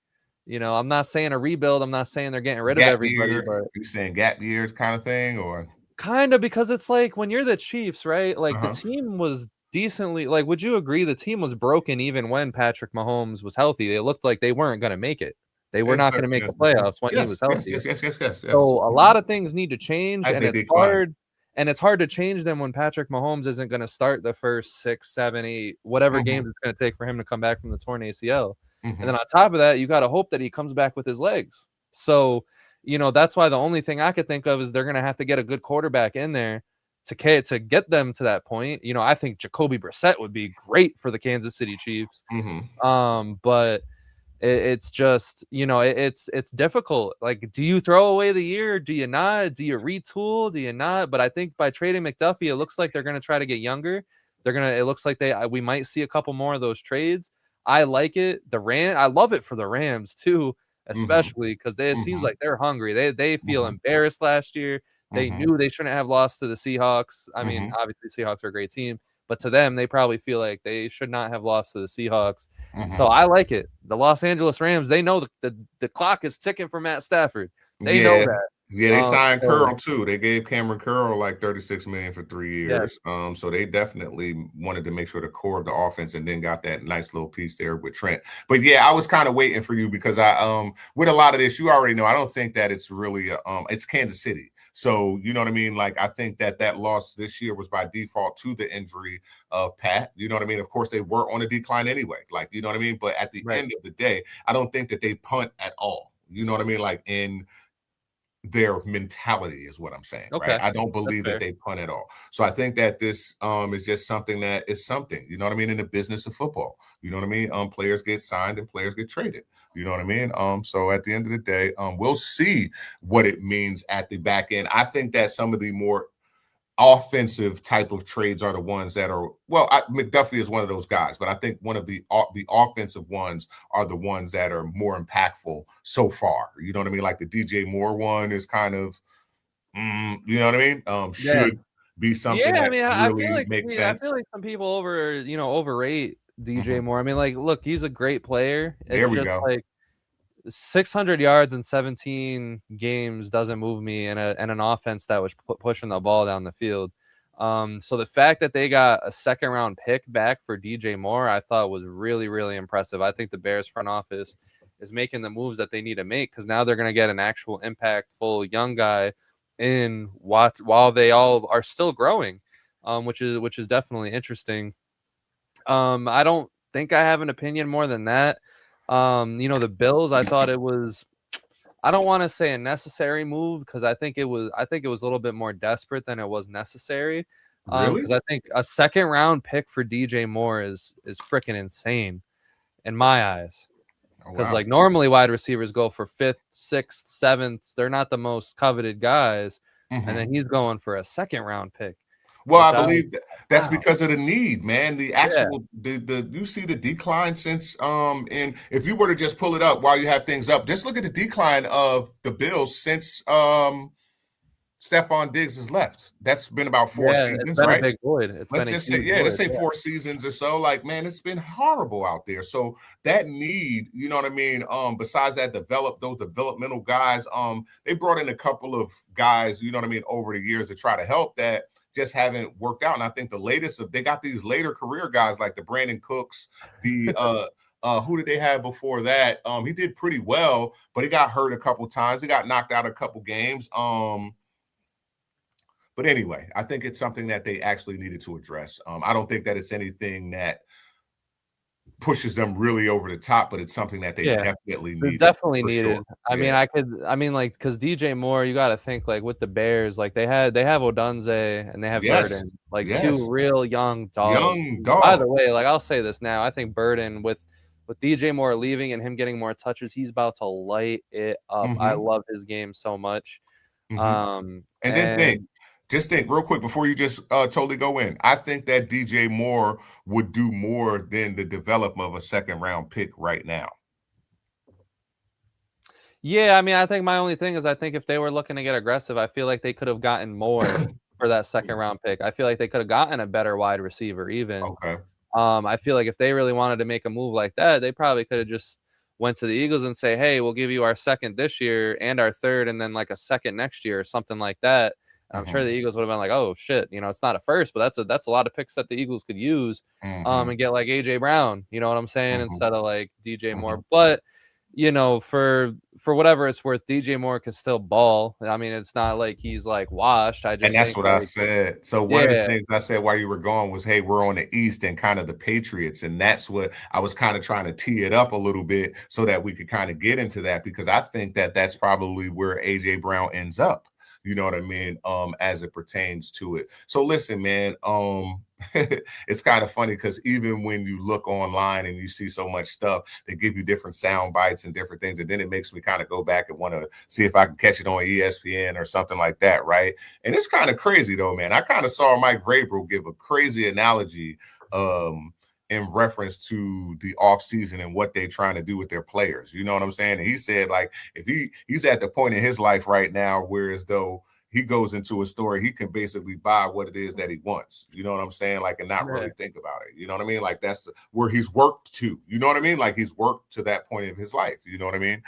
I'm not saying a rebuild. I'm not saying they're getting rid of everybody. But you're saying gap years kind of thing, or kind of, because it's like when you're the Chiefs, right? Like the team was decently, like, would you agree the team was broken even when Patrick Mahomes was healthy? They looked like they weren't going to make it. They were not going to make the playoffs when he was healthy. Yes. So a lot of things need to change, and it's hard. And it's hard to change them when Patrick Mahomes isn't going to start the first 6, 7, 8, whatever games it's going to take for him to come back from the torn ACL. And then on top of that, you got to hope that he comes back with his legs. So, that's why the only thing I could think of is they're going to have to get a good quarterback in there to get them to that point. I think Jacoby Brissett would be great for the Kansas City Chiefs. But it's just, it's difficult. Like, do you throw away the year? Do you not? Do you retool? Do you not? But I think by trading McDuffie, it looks like they're going to try to get younger. It looks like we might see a couple more of those trades. I like it. I love it for the Rams too, especially because it seems like they're hungry. They feel embarrassed last year. They knew they shouldn't have lost to the Seahawks. I mean, obviously Seahawks are a great team, but to them, they probably feel like they should not have lost to the Seahawks. So I like it. The Los Angeles Rams, they know the clock is ticking for Matt Stafford. They know that. Yeah, they signed Curl too. They gave Cameron Curl like $36 million for 3 years. So they definitely wanted to make sure the core of the offense, and then got that nice little piece there with Trent. But yeah, I was kind of waiting for you because I with a lot of this, you already know, I don't think that it's really it's Kansas City. So you know what I mean? Like, I think that loss this year was by default to the injury of Pat. You know what I mean? Of course, they were on a decline anyway. Like, you know what I mean? But at the end of the day, I don't think that they punt at all. You know what I mean? Like, in their mentality is what I'm saying, right? I don't believe that they punt at all. So I think that this is just something that is something, you know what I mean, in the business of football. You know what I mean? Players get signed and players get traded. You know what I mean? So at the end of the day, we'll see what it means at the back end. I think that some of the more offensive type of trades are the ones that are, McDuffie is one of those guys, but I think one of the offensive ones are the ones that are more impactful so far. You know what I mean? Like the DJ Moore one is kind of, you know what I mean? Should be something that really makes sense. I feel like some people overrate DJ Moore. I mean, like, look, he's a great player. It's just like 600 yards in 17 games doesn't move me in an offense that was pushing the ball down the field. So the fact that they got a second round pick back for DJ Moore, I thought was really, really impressive. I think the Bears front office is making the moves that they need to make, because now they're going to get an actual impactful young guy in while they all are still growing, which is definitely interesting. I don't think I have an opinion more than that. The Bills, I thought it was, I don't want to say a necessary move, because I think it was a little bit more desperate than it was necessary. Really? Because I think a second round pick for DJ Moore is freaking insane in my eyes. Oh, Because wow. like normally wide receivers go for fifth, sixth, seventh. They're not the most coveted guys, and then he's going for a second round pick, Well, which I I was believe that's wow, because of the need, man. The yeah, actual the you see the decline since and if you were to just pull it up while you have things up, just look at the decline of the Bills since Stephon Diggs has left. That's been about four yeah. It's seasons, been a right? big void. It's Let's been a just say, huge yeah, let's void. say Yeah, 4 seasons or so. Like, man, it's been horrible out there. So that need, you know what I mean? Besides that, those developmental guys, they brought in a couple of guys, you know what I mean, over the years to try to help that just haven't worked out. And I think the latest of they got these later career guys like the Brandon Cooks, the who did they have before that? He did pretty well, but he got hurt a couple times. He got knocked out a couple games. But anyway, I think it's something that they actually needed to address. I don't think that it's anything that pushes them really over the top, but it's something that they yeah. definitely It's needed definitely for sure. needed. Yeah. Like, because DJ Moore, you got to think like with the Bears, like they have Odunze and they have Yes. Burden, like two Yes. real young dogs. Young By the dog. way, like I'll say this now, I think Burden with DJ Moore leaving and him getting more touches, he's about to light it up. I Mm-hmm. love his game so much. Mm-hmm. And then And just think real quick before you just totally go in. I think that DJ Moore would do more than the development of a second round pick right now. yeah, I mean, I think my only thing is I think if they were looking to get aggressive, I feel like they could have gotten more for that second round pick. I feel like they could have gotten a better wide receiver even. Okay. I feel like if they really wanted to make a move like that, they probably could have just went to the Eagles and say, "Hey, we'll give you our second this year and our third, and then like a second next year or something like that." I'm sure the Mm-hmm. Eagles would have been like, "Oh shit, it's not a first, but that's a lot of picks that the Eagles could use, Mm-hmm. and get like AJ Brown, you know what I'm saying, Mm-hmm. instead of like DJ Mm-hmm. Moore." But for whatever it's worth, DJ Moore can still ball. I mean, it's not like he's like washed. I And just that's think what I like, said. So one of the yeah, things I said while you were gone was, hey, we're on the East and kind of the Patriots. And that's what I was kind of trying to tee it up a little bit so that we could kind of get into that, because I think that that's probably where AJ Brown ends up. You know what I mean? As it pertains to it. So listen, man, it's kind of funny because even when you look online and you see so much stuff, they give you different sound bites and different things. And then it makes me kind of go back and want to see if I can catch it on ESPN or something like that. Right. And it's kind of crazy though, man. I kind of saw Mike Vrabel give a crazy analogy in reference to the off season and what they're trying to do with their players. You know what I'm saying? And he said, like, if he's at the point in his life right now, whereas though he goes into a store, he can basically buy what it is that he wants. You know what I'm saying? Like, and not yeah, really think about it. You know what I mean? Like, that's where he's worked to. You know what I mean? Like, he's worked to that point of his life. You know what I mean?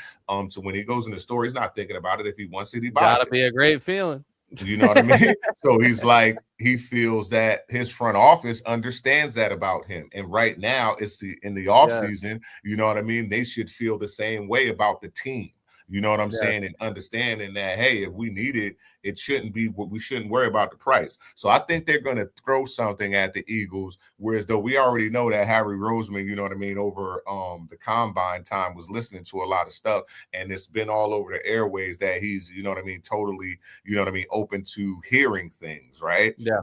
So when he goes in the store, he's not thinking about it. If he wants it, he buys gotta it. be a great feeling. You know what I mean? So he's like, he feels that his front office understands that about him. And right now, it's in the off Yeah, season, you know what I mean? They should feel the same way about the team. You know what I'm yeah. saying? And understanding that, hey, if we need it, it shouldn't be what we shouldn't worry about the price. So I think they're going to throw something at the Eagles, whereas though we already know that Harry Roseman, you know what I mean, over the combine time was listening to a lot of stuff, and it's been all over the airways that he's, you know what I mean, totally, you know what I mean, open to hearing things, right? Yeah.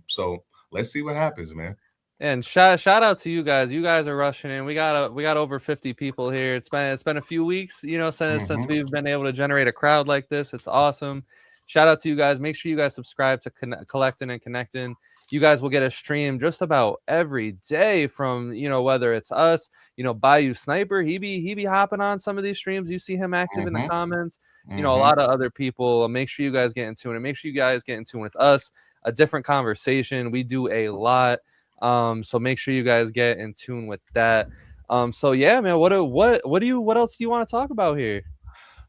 So let's see what happens, man. And shout out to you guys. You guys are rushing in. We got over 50 people here. It's been a few weeks, since Mm-hmm. we've been able to generate a crowd like this. It's awesome. Shout out to you guys. Make sure you guys subscribe to Collectin and Connectin. You guys will get a stream just about every day from, whether it's us, Bayou Sniper. He be hopping on some of these streams. You see him active in the Mm-hmm. comments. A Mm-hmm. lot of other people. Make sure you guys get in tune, and make sure you guys get in tune with us. A different conversation. We do a lot. So make sure you guys get in tune with that. So yeah, man, what else do you want to talk about here?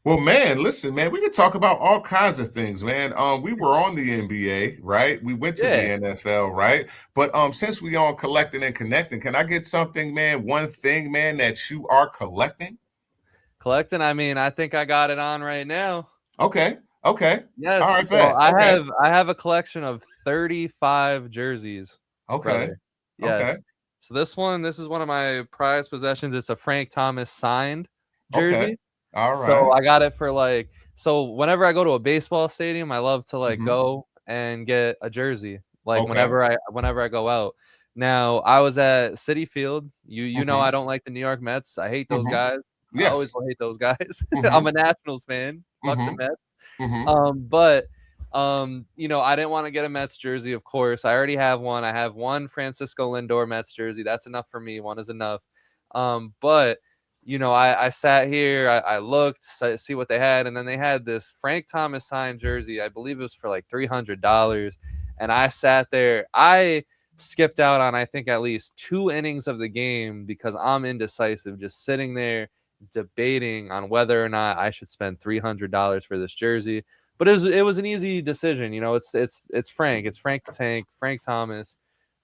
Well, man, listen, man, we could talk about all kinds of things, man. We were on the NBA, right? We went to the Yeah. NFL, right? But since we on collecting and connecting, can I get something, man? One thing, man, that you are collecting? Collecting. I mean, I think I got it on right now. Okay. Okay. All right, Yes. So bet. Okay. I have a collection of 35 jerseys, Okay. brother. Okay. Yes. So this is one of my prized possessions. It's a Frank Thomas signed Okay. jersey. All So right. I got it for like, so whenever I go to a baseball stadium, I love to like Mm-hmm. go and get a jersey. Like Okay. whenever I go out. Now I was at Citi Field. You know Mm-hmm. I don't like the New York Mets. I hate those Mm-hmm. guys. I always Yes. will hate those guys. Mm-hmm. I'm a Nationals fan. Fuck the Mm-hmm. Mets. Mm-hmm. But you know, I didn't want to get a Mets jersey, of course. I already have one. I have one Francisco Lindor Mets jersey. That's enough for me. One is enough. But you know, I sat here, I looked, see what they had, and then they had this Frank Thomas signed jersey. I believe it was for like $300. And I sat there. I skipped out on I think at least 2 innings of the game because I'm indecisive, just sitting there debating on whether or not I should spend $300 for this jersey. But it was an easy decision. You know, it's Frank. It's Frank the Tank, Frank Thomas.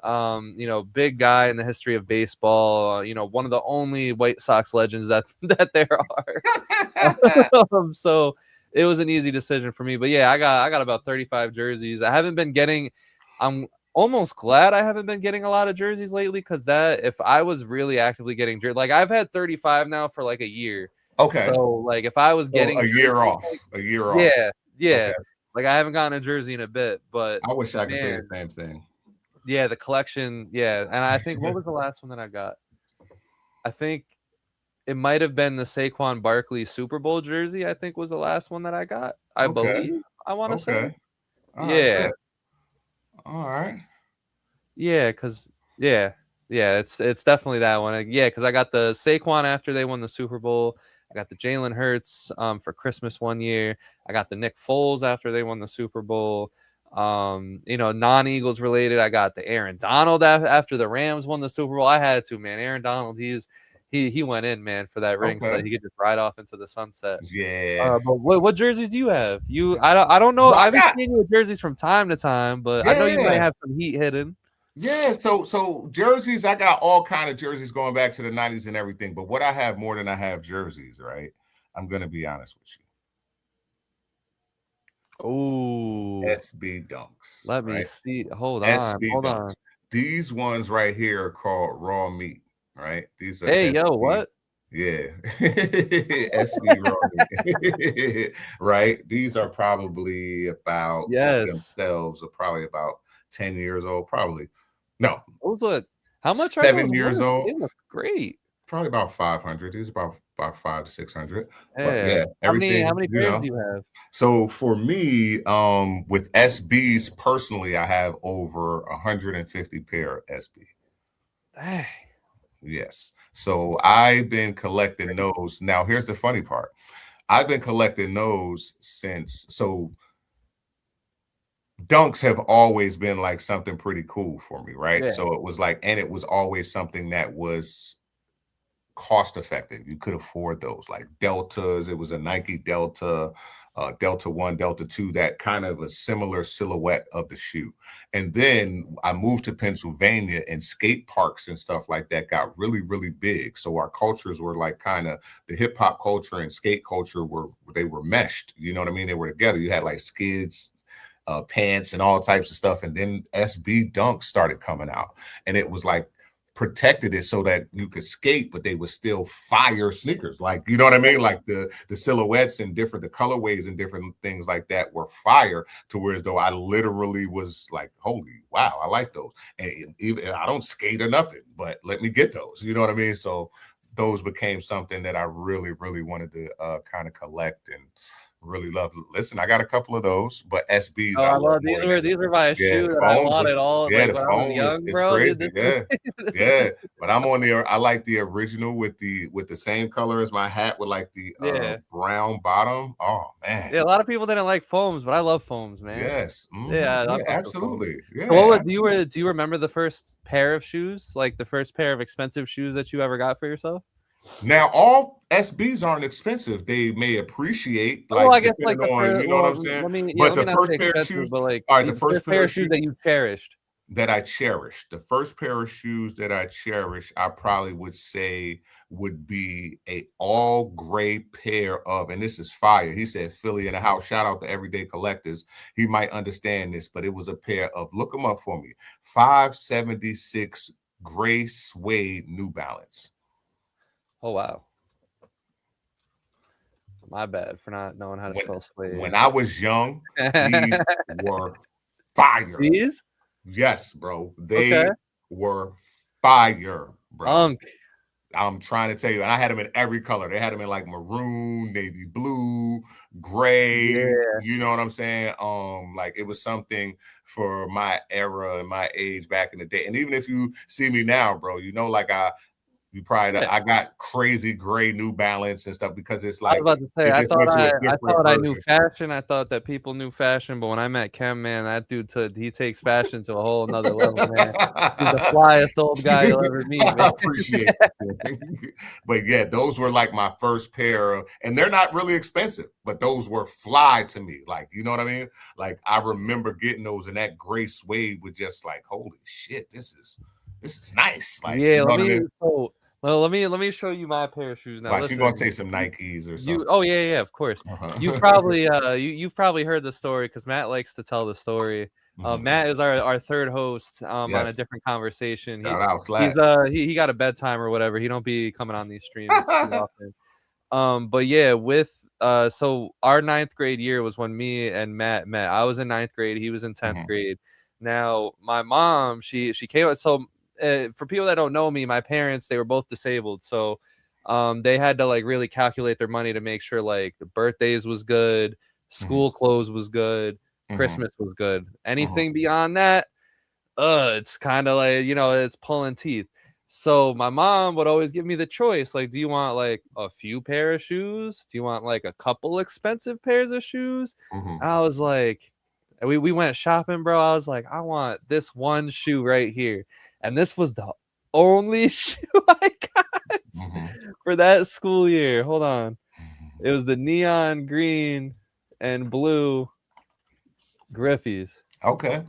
You know, big guy in the history of baseball. You know, one of the only White Sox legends that that there are. So it was an easy decision for me. But yeah, I got about 35 jerseys. I haven't been getting. I'm almost glad I haven't been getting a lot of jerseys lately because that if I was really actively getting jerseys, like I've had 35 now for like a year. Okay. So like if I was So getting a year jerseys, off. A year off. yeah, yeah. Okay. Like I haven't gotten a jersey in a bit, but I wish I could say the man, same thing. yeah, the collection, yeah. And I think what was the last one that I got? I think it might have been the Saquon Barkley Super Bowl jersey. I think was the last one that I got. I Okay. believe. I want to say, Okay. All right, yeah, bet. All right. yeah, because yeah, it's definitely that one. Yeah, because I got the Saquon after they won the Super Bowl. I got the Jalen Hurts for Christmas one year. I got the Nick Foles after they won the Super Bowl. You know, non-Eagles related. I got the Aaron Donald after the Rams won the Super Bowl. I had to, man. Aaron Donald, he went in, man, for that ring so Okay. that he could just ride off into the sunset. Yeah. But what jerseys do you have? I don't know. Well, I I haven't got seen you with jerseys from time to time, but I know you might yeah. have some heat hidden. Yeah, so jerseys, I got all kind of jerseys going back to the 90s and everything. But what I have more than I have jerseys, right? I'm gonna be honest with Oh, you. SB dunks, let me right? see. Hold on, SB hold on. dunks. These ones right here are called raw meat, right? These are Hey, yo, SB. what? Yeah. SB raw meat. Right? These are probably about Yes. themselves are probably about 10 years old, probably. No, Those look. How much are 7 those years worth? old. They look great. Probably about 500. These about 5 to 600. But Yeah. yeah, How everything, many pairs do you have? So for me, with SBs personally, I have over 150 pair of SB. Dang. Yes. So I've been collecting those. Now here's the funny part. I've been collecting those since dunks have always been like something pretty cool for me, right? Yeah. So it was like, and it was always something that was cost effective. You could afford those like Deltas. It was a Nike Delta, Delta 1, Delta 2, that kind of a similar silhouette of the shoe. And then I moved to Pennsylvania and skate parks and stuff like that got really, really big. So our cultures were like kind of the hip hop culture and skate culture they were meshed. You know what I mean? They were together. You had like skids, pants and all types of stuff. And then SB Dunks started coming out. And it was like protected it so that you could skate, but they were still fire sneakers. Like, you know what I mean? Like the silhouettes and the colorways and different things like that were fire to where as though I literally was like, holy wow, I like those. And even I don't skate or nothing, but let me get those. You know what I mean? So those became something that I really, really wanted to kind of collect and really love. Listen, I got a couple of those, but SBs Oh, I I love love more these than were my yeah, shoe the that I foam. wanted all Yeah, like the when I was foam young, is bro. crazy. Dude, Yeah, yeah. But I'm on I like the original with the same color as my hat with like the yeah. brown bottom. Oh man. Yeah, a lot of people didn't like foams, but I love foams, man. Yes. Yeah, I Yeah, fuck with foams. absolutely. So what Yeah. do you remember the first pair of shoes? Like the first pair of expensive shoes that you ever got for yourself? Now, all SBs aren't expensive. They may appreciate, Oh, like, I guess like depending the on, first. you know what Well, I'm saying? let me But let me the not first say pair of expensive, shoes, but like all right, the the first first pair pair of of shoes shoes, that you cherished. that I cherish. The first pair of shoes that I cherish, I probably would say would be a all gray pair of, and this is fire. He said Philly in the house. Shout out to Everyday Collectors. He might understand this, but it was a pair of, look them up for me, 576 gray suede New Balance. Oh wow. My bad for not knowing how to spell suede. When I was young, these were fire. These? Yes, bro. They were fire, bro. I'm trying to tell you, and I had them in every color. They had them in like maroon, navy blue, gray. Yeah. You know what I'm saying? Like it was something for my era and my age back in the day. And even if you see me now, bro, you know, like I got crazy gray New Balance and stuff because it's like, I was about to say, I thought I knew fashion. I thought that people knew fashion, but when I met Kem, man, that dude he takes fashion to a whole nother level, man. He's the flyest old guy you'll ever meet, man. I appreciate it. But yeah, those were like my first pair of, and they're not really expensive, but those were fly to me. Like, you know what I mean? Like I remember getting those, and that gray suede was just like, holy shit, this is nice. Like, yeah, you know let me show you my pair of shoes now. Like, she's gonna take some Nikes or something. Oh yeah, of course. You probably you've probably heard the story because Matt likes to tell the story. Matt is our third host on a different conversation. He got a bedtime or whatever. He don't be coming on these streams too often. But yeah, with so our 9th grade year was when me and Matt met. I was in 9th grade. He was in 10th grade. Now my mom, she came out. So for people that don't know me, my parents, they were both disabled. So they had to like really calculate their money to make sure like the birthdays was good, school clothes was good, Christmas was good. Anything beyond that, it's kind of like, you know, it's pulling teeth. So my mom would always give me the choice. Like, do you want like a few pair of shoes? Do you want like a couple expensive pairs of shoes? I was like, we went shopping, bro. I was like, I want this one shoe right here. And this was the only shoe I got for that school year. Hold on. It was the neon green and blue Griffies. Okay.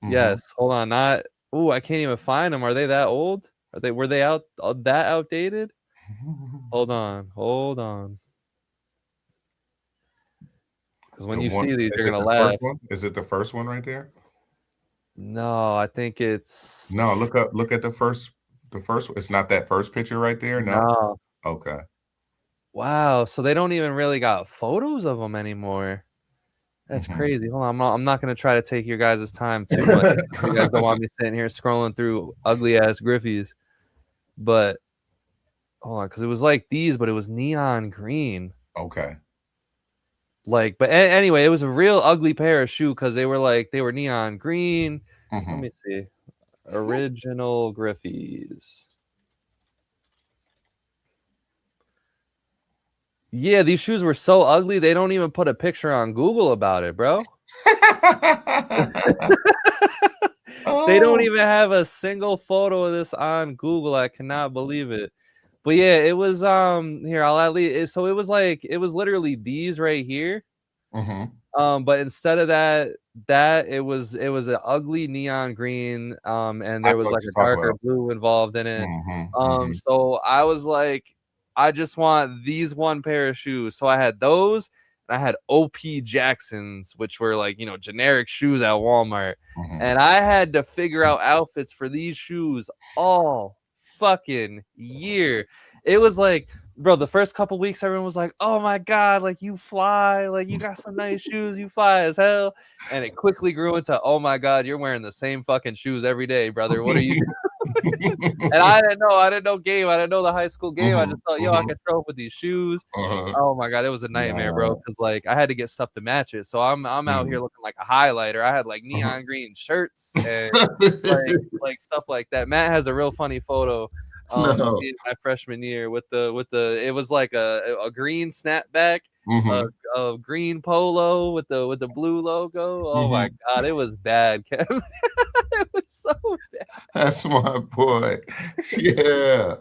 Yes. Hold on. I can't even find them. Are they that old? Were they that outdated? Hold on. Because when you see these, you're gonna laugh. Is it the first one right there? No, I think it's no. Look at the first. It's not that first picture right there. No. Okay. Wow. So they don't even really got photos of them anymore. That's crazy. Hold on. I'm not gonna try to take your guys' time too much. You guys don't want me sitting here scrolling through ugly ass Griffies. But hold on, because it was like these, but it was neon green. Okay. Like, but anyway, it was a real ugly pair of shoe because they were neon green. Let me see. Original Griffies. Yeah, these shoes were so ugly, they don't even put a picture on Google about it, bro. They don't even have a single photo of this on Google. I cannot believe it. But yeah, it was here, I'll at least, so it was literally these right here. But instead of that it was an ugly neon green, and there was like a darker blue involved in it. So I was like, I just want these one pair of shoes. So I had those, and I had OP Jacksons, which were like, you know, generic shoes at Walmart. And I had to figure out outfits for these shoes all fucking year. It was like, bro, the first couple weeks, everyone was like, oh my God, like you fly, like you got some nice shoes, you fly as hell. And it quickly grew into, oh my God, you're wearing the same fucking shoes every day, brother. What are you doing? And I didn't know game. I didn't know the high school game. I just thought, yo, I could throw up with these shoes. Oh my God, it was a nightmare, bro. Because like I had to get stuff to match it. So I'm out here looking like a highlighter. I had like neon green shirts and like stuff like that. Matt has a real funny photo. My freshman year with the it was like a green snapback, a green polo with the blue logo. Oh my God, it was bad, Kevin. It was so bad. That's my boy. Yeah.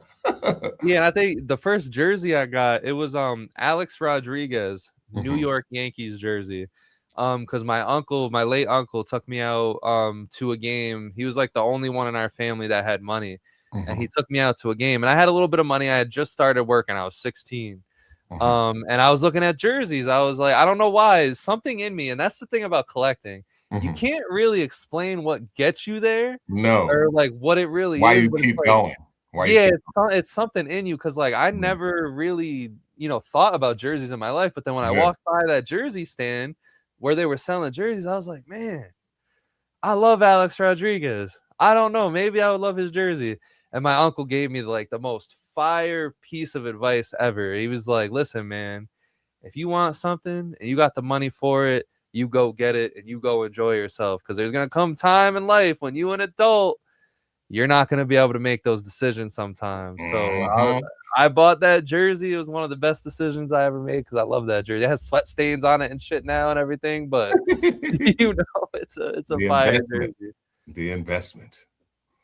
Yeah, I think the first jersey I got, it was Alex Rodriguez, New York Yankees jersey. Because my late uncle took me out to a game. He was like the only one in our family that had money, and he took me out to a game. And I had a little bit of money. I had just started working. I was 16. And I was looking at jerseys. I was like, I don't know why, something in me, and that's the thing about collecting. You can't really explain what gets you there, No. or like what it really Why is. you But keep it's like, going? yeah, it's something in you, because like I never really, thought about jerseys in my life. But then when I Yeah. walked by that jersey stand where they were selling jerseys, I was like, man, I love Alex Rodriguez. I don't know, maybe I would love his jersey. And my uncle gave me like the most fire piece of advice ever. He was like, listen, man, if you want something and you got the money for it, you go get it and you go enjoy yourself, because there's gonna come time in life when you an adult, you're not gonna be able to make those decisions sometimes. So I bought that jersey. It was one of the best decisions I ever made, because I love that jersey. It has sweat stains on it and shit now and everything, but it's a The fire investment. jersey. The investment.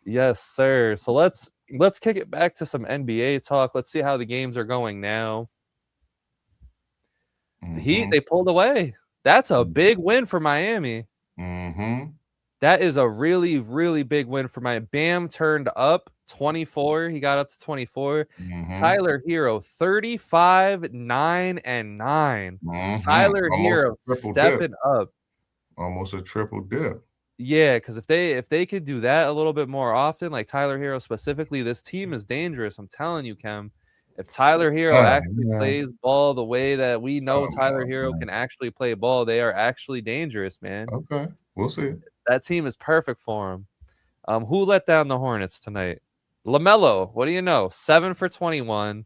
Yes, sir. So let's kick it back to some NBA talk. Let's see how the games are going now. The Heat, they pulled away. That's a big win for Miami. That is a really, really big win for Miami. Bam turned up 24. He got up to 24. Tyler Hero, 35, 9, and 9. Tyler Hero stepping up. Almost a triple dip. Yeah, because if they could do that a little bit more often, like Tyler Hero specifically, this team is dangerous. I'm telling you, Kem. If Tyler Hero actually plays ball the way that we know Tyler Hero can actually play ball, they are actually dangerous, man. Okay, we'll see. That team is perfect for him. Who let down the Hornets tonight? LaMelo. What do you know? 7 for 21.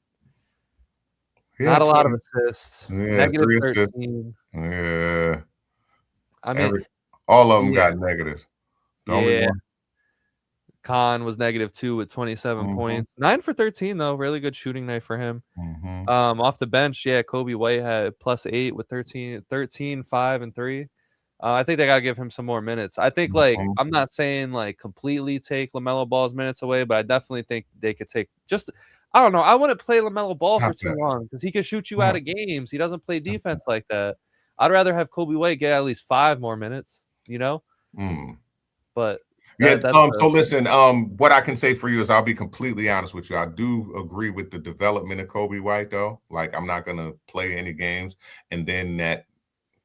Not a lot of assists. Yeah, Negative 13. Yeah. I mean, all of them got negatives. The only one. Khan was -2 with 27 points. 9 for 13, though. Really good shooting night for him. Off the bench, Kobe White had +8 with 13, 5, and 3. I think they got to give him some more minutes. I think, like, I'm not saying, like, completely take LaMelo Ball's minutes away, but I definitely think they could take just – I don't know. I wouldn't play LaMelo Ball for too long, because he can shoot you out of games. He doesn't play defense like that. I'd rather have Kobe White get at least 5 more minutes, But so listen, what I can say for you is, I'll be completely honest with you. I do agree with the development of Kobe White, though. Like, I'm not gonna play any games and then that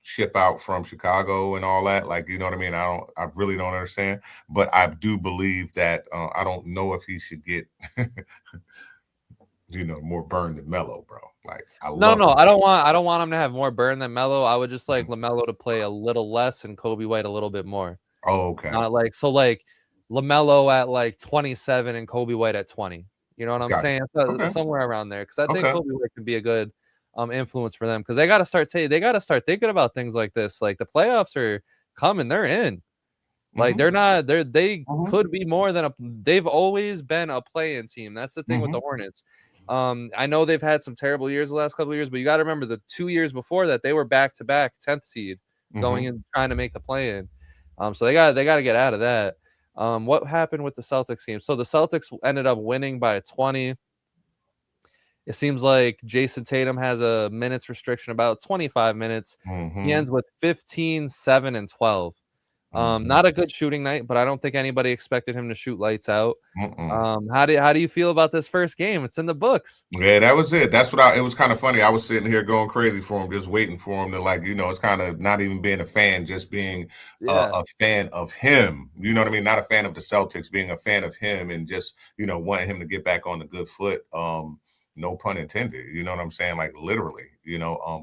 ship out from Chicago and all that. Like, you know what I mean? I really don't understand. But I do believe that I don't know if he should get more burn than Melo, bro. Like, I don't want him to have more burn than Melo. I would just like LaMelo to play a little less and Kobe White a little bit more. Oh, okay. Not like LaMelo at like 27 and Kobe White at 20. You know what I'm saying? So, somewhere around there, because I think Kobe White could be a good influence for them, because they got to start thinking about things like this. Like, the playoffs are coming, they're in. Like, they could be more than they've always been a play-in team. That's the thing with the Hornets. I know they've had some terrible years the last couple of years, but you got to remember the 2 years before that, they were back-to-back 10th seed going in, trying to make the play-in. So they got to get out of that. What happened with the Celtics game? So the Celtics ended up winning by 20. It seems like Jason Tatum has a minutes restriction, about 25 minutes. He ends with 15, 7, and 12. Not a good shooting night, but I don't think anybody expected him to shoot lights out. How do you feel about this first game? It's in the books. Yeah, that was it. That's what it was kind of funny. I was sitting here going crazy for him, just waiting for him to, like, it's kind of not even being a fan, just being a fan of him. You know what I mean? Not a fan of the Celtics, being a fan of him, and just, wanting him to get back on the good foot. No pun intended. You know what I'm saying? Like, literally,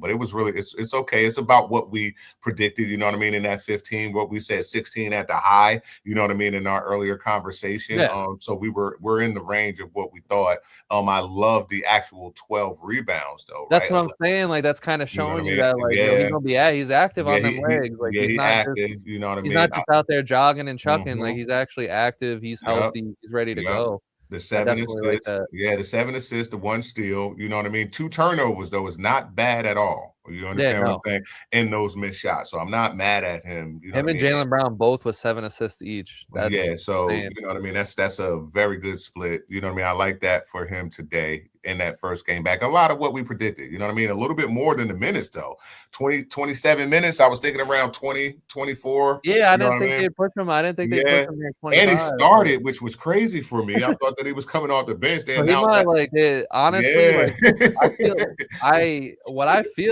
but it was really, it's okay. It's about what we predicted, you know what I mean, in that 15, what we said 16 at the high, you know what I mean, in our earlier conversation. So we're in the range of what we thought. I love the actual 12 rebounds, though. That's what I'm saying. Like, that's kind of showing you that, like, he's gonna be he's active on them legs. Like, he's not active, you know what I mean? He's not just out there jogging and chucking. Like, he's actually active. He's healthy. He's ready to go. The 7 assists, the 7 assists, the 1 steal, you know what I mean? 2 turnovers, though, is not bad at all. You understand what I'm saying? In those missed shots. So I'm not mad at him. Him and Jaylen Brown both with 7 assists each. So insane. You know what I mean? That's a very good split. You know what I mean? I like that for him today. in that first game back. A lot of what we predicted, you know what I mean? A little bit more than the minutes, though. 27 minutes. I was thinking around 20, 24. Yeah, I You know didn't what I think mean? they'd push him. I didn't think they'd push Yeah. him near And he 25. started, which was crazy for me. I thought that he was coming off the bench. They So he announced might that. like it, honestly, Yeah. like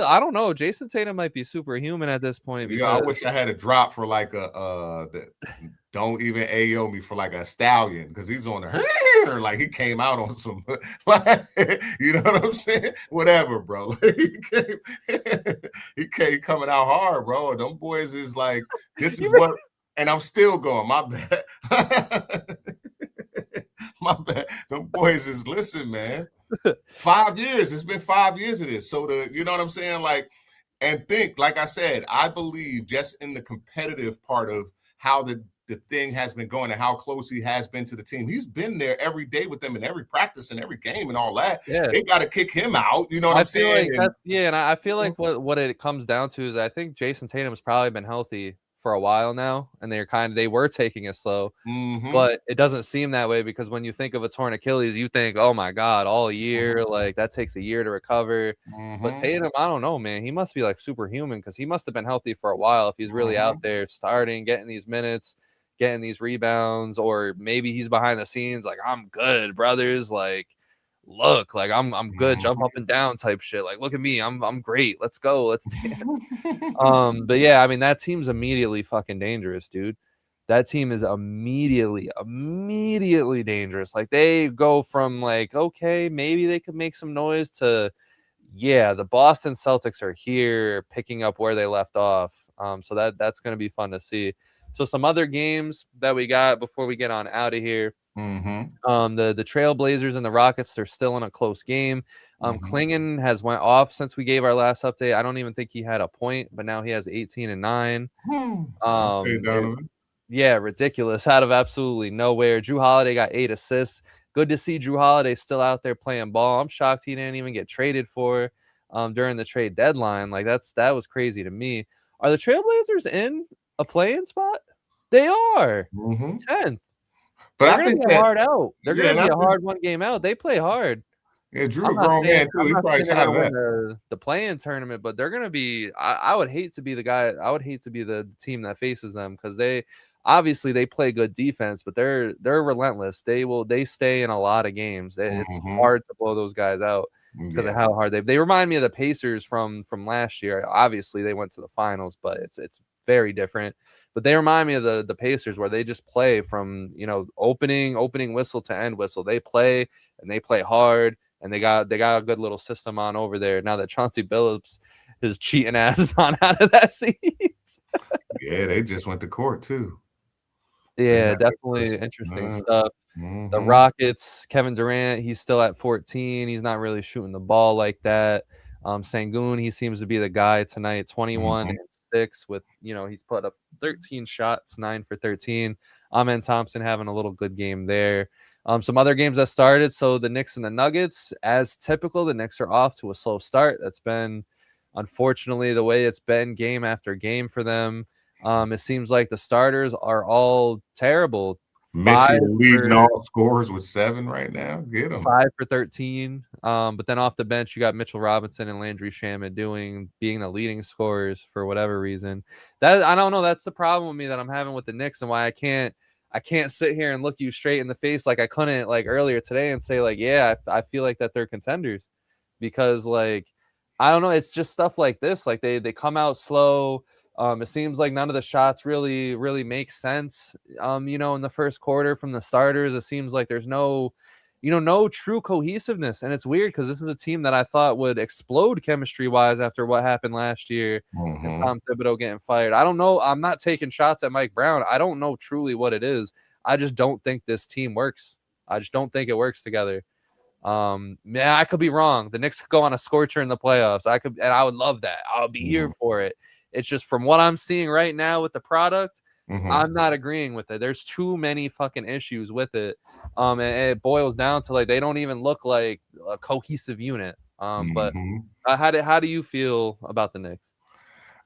I don't know. Jason Tatum might be superhuman at this point Yeah, I because wish I had a drop for like don't even AO me for like a stallion because he's on the like he came out on some like, you know what I'm saying? Whatever, bro. He came coming out hard, bro. Them boys is like, this is what, and I'm still going. My bad. My bad. Them boys is listen, man. 5 years. It's been 5 years of this. So you know what I'm saying? Like, and think, like I said, I believe just in the competitive part of how the thing has been going and how close he has been to the team. He's been there every day with them in every practice and every game and all that. yeah. They got to kick him out. You know what I I'm feel saying? like and I feel like what it comes down to is I think Jason Tatum's probably been healthy for a while now, and they were taking it slow. But it doesn't seem that way because when you think of a torn Achilles, you think, oh my God, all year, like that takes a year to recover. But Tatum, I don't know, man. He must be like superhuman because he must have been healthy for a while if he's really out there starting, getting these minutes, getting these rebounds, or maybe he's behind the scenes like, I'm good, brothers. Like, look, like I'm good, jump up and down type shit. Like, look at me, I'm great. Let's go, let's dance. But yeah, I mean that team's immediately fucking dangerous, dude. That team is immediately dangerous. Like they go from like, okay, maybe they could make some noise to, yeah, the Boston Celtics are here picking up where they left off. So that's going to be fun to see. So some other games that we got before we get on out of here. The Trailblazers and the Rockets, they're still in a close game. Klingen has went off since we gave our last update. I don't even think he had a point, but now he has 18 and 9. Yeah, ridiculous. Out of absolutely nowhere. Drew Holiday got 8 assists. Good to see Drew Holiday still out there playing ball. I'm shocked he didn't even get traded for during the trade deadline. Like that was crazy to me. Are the Trailblazers in a play-in spot? They are 10th. But they're I gonna think be a hard out. They're yeah, gonna be a hard one game out. They play hard. Yeah, Drew a grown man too. He's probably tired of that. The play-in tournament, but they're gonna be. I would hate to be the guy. I would hate to be the team that faces them because they obviously they play good defense, but they're relentless. They stay in a lot of games. It's hard to blow those guys out because of how hard they remind me of the Pacers from last year. Obviously, they went to the finals, but it's very different. But they remind me of the Pacers where they just play from opening whistle to end whistle. They play and they play hard. And they got a good little system on over there now that Chauncey Billups is cheating ass on out of that seat. Yeah, they just went to court too. Yeah, definitely interesting stuff. The Rockets, Kevin Durant, he's still at 14. He's not really shooting the ball like that. Sengun, he seems to be the guy tonight. 21 and 6 with he's put up 13 shots, 9 for 13. Amen Thompson having a little good game there. Some other games that started. So the Knicks and the Nuggets, as typical, the Knicks are off to a slow start. That's been, unfortunately, the way it's been game after game for them. It seems like the starters are all terrible. Mitchell leading all scorers with 7 right now. Get him 5 for 13. But then off the bench, you got Mitchell Robinson and Landry Shamet being the leading scorers for whatever reason. That I don't know. That's the problem with me that I'm having with the Knicks and why I can't sit here and look you straight in the face like I couldn't like earlier today and say like, yeah, I feel like that they're contenders because like, I don't know. It's just stuff like this. Like they come out slow. It seems like none of the shots really make sense. In the first quarter from the starters, it seems like there's no true cohesiveness. And it's weird because this is a team that I thought would explode chemistry wise after what happened last year and Tom Thibodeau getting fired. I don't know. I'm not taking shots at Mike Brown. I don't know truly what it is. I just don't think this team works. I just don't think it works together. I could be wrong. The Knicks could go on a scorcher in the playoffs. I would love that. I'll be here for it. It's just from what I'm seeing right now with the product, I'm not agreeing with it. There's too many fucking issues with it. And it boils down to like they don't even look like a cohesive unit. But how do you feel about the Knicks?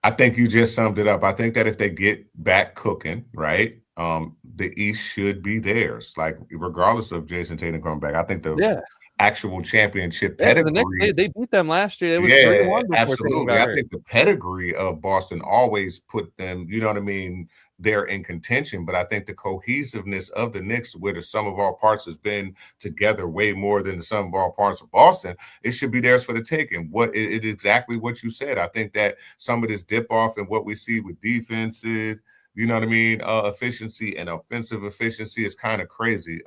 I think you just summed it up. I think that if they get back cooking, right, The East should be theirs, like regardless of Jason Tatum coming back. I think the Yeah. actual championship Yeah, because the Knicks, pedigree. they beat them last year. It was Yeah, 3-1 before Tatum absolutely. got I hurt. think the pedigree of Boston always put them, you know what I mean, they're in contention. But I think the cohesiveness of the Knicks, where the sum of all parts has been together way more than the sum of all parts of Boston, it should be theirs for the taking. It exactly what you said. I think that some of this dip off and what we see with defensive, you know what I mean, efficiency and offensive efficiency is kind of crazy.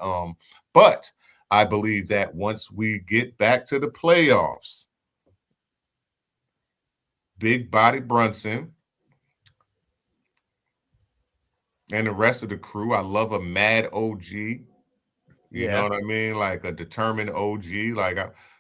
But I believe that once we get back to the playoffs, big body Brunson and the rest of the crew. I love a mad OG. You know Yeah. what I mean? Like a determined OG. Like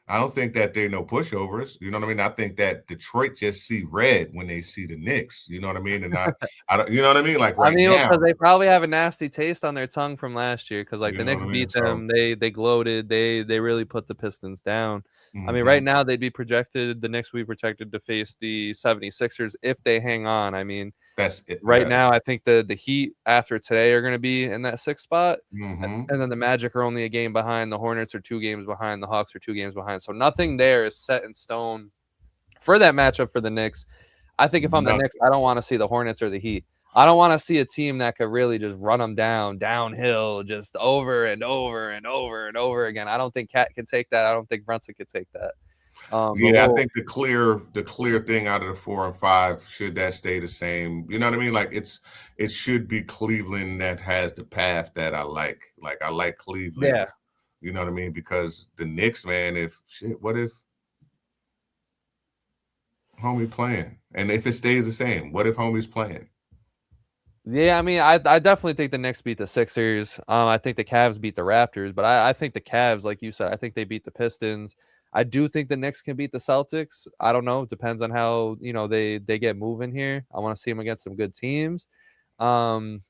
I don't think that they're no pushovers. You know what I mean? I think that Detroit just see red when they see the Knicks. You know what I mean? And I don't, you know what I mean? Like I right mean, now, because they probably have a nasty taste on their tongue from last year. Because like you the know what Knicks I mean? beat So, them, they gloated, they really put the Pistons down. I mean, right mhm, now they'd be projected, the Knicks would be projected to face the 76ers if they hang on. I mean, that's it. right Yeah. now I think the Heat after today are going to be in that 6th spot, Mm-hmm. and then the Magic are only a game behind, the Hornets are 2 games behind, the Hawks are 2 games behind. So nothing there is set in stone for that matchup for the Knicks. I think if I'm the Nothing. Knicks, I don't want to see the Hornets or the Heat. I don't want to see a team that could really just run them downhill, just over and over and over and over again. I don't think Cat can take that. I don't think Brunson could take that. But Yeah, I think the clear thing out of the 4 and 5, should that stay the same, you know what I mean? Like it should be Cleveland that has the path that I like. Like I like Cleveland, yeah, you know what I mean? Because the Knicks, man, if shit, what if homie playing? And if it stays the same, what if homie's playing? yeah. I mean, I definitely think the Knicks beat the Sixers. I think the Cavs beat the Raptors, but I think the Cavs, like you said, I think they beat the Pistons. I do think the Knicks can beat the Celtics. I don't know. It depends on how they get moving here. I want to see them against some good teams. Um,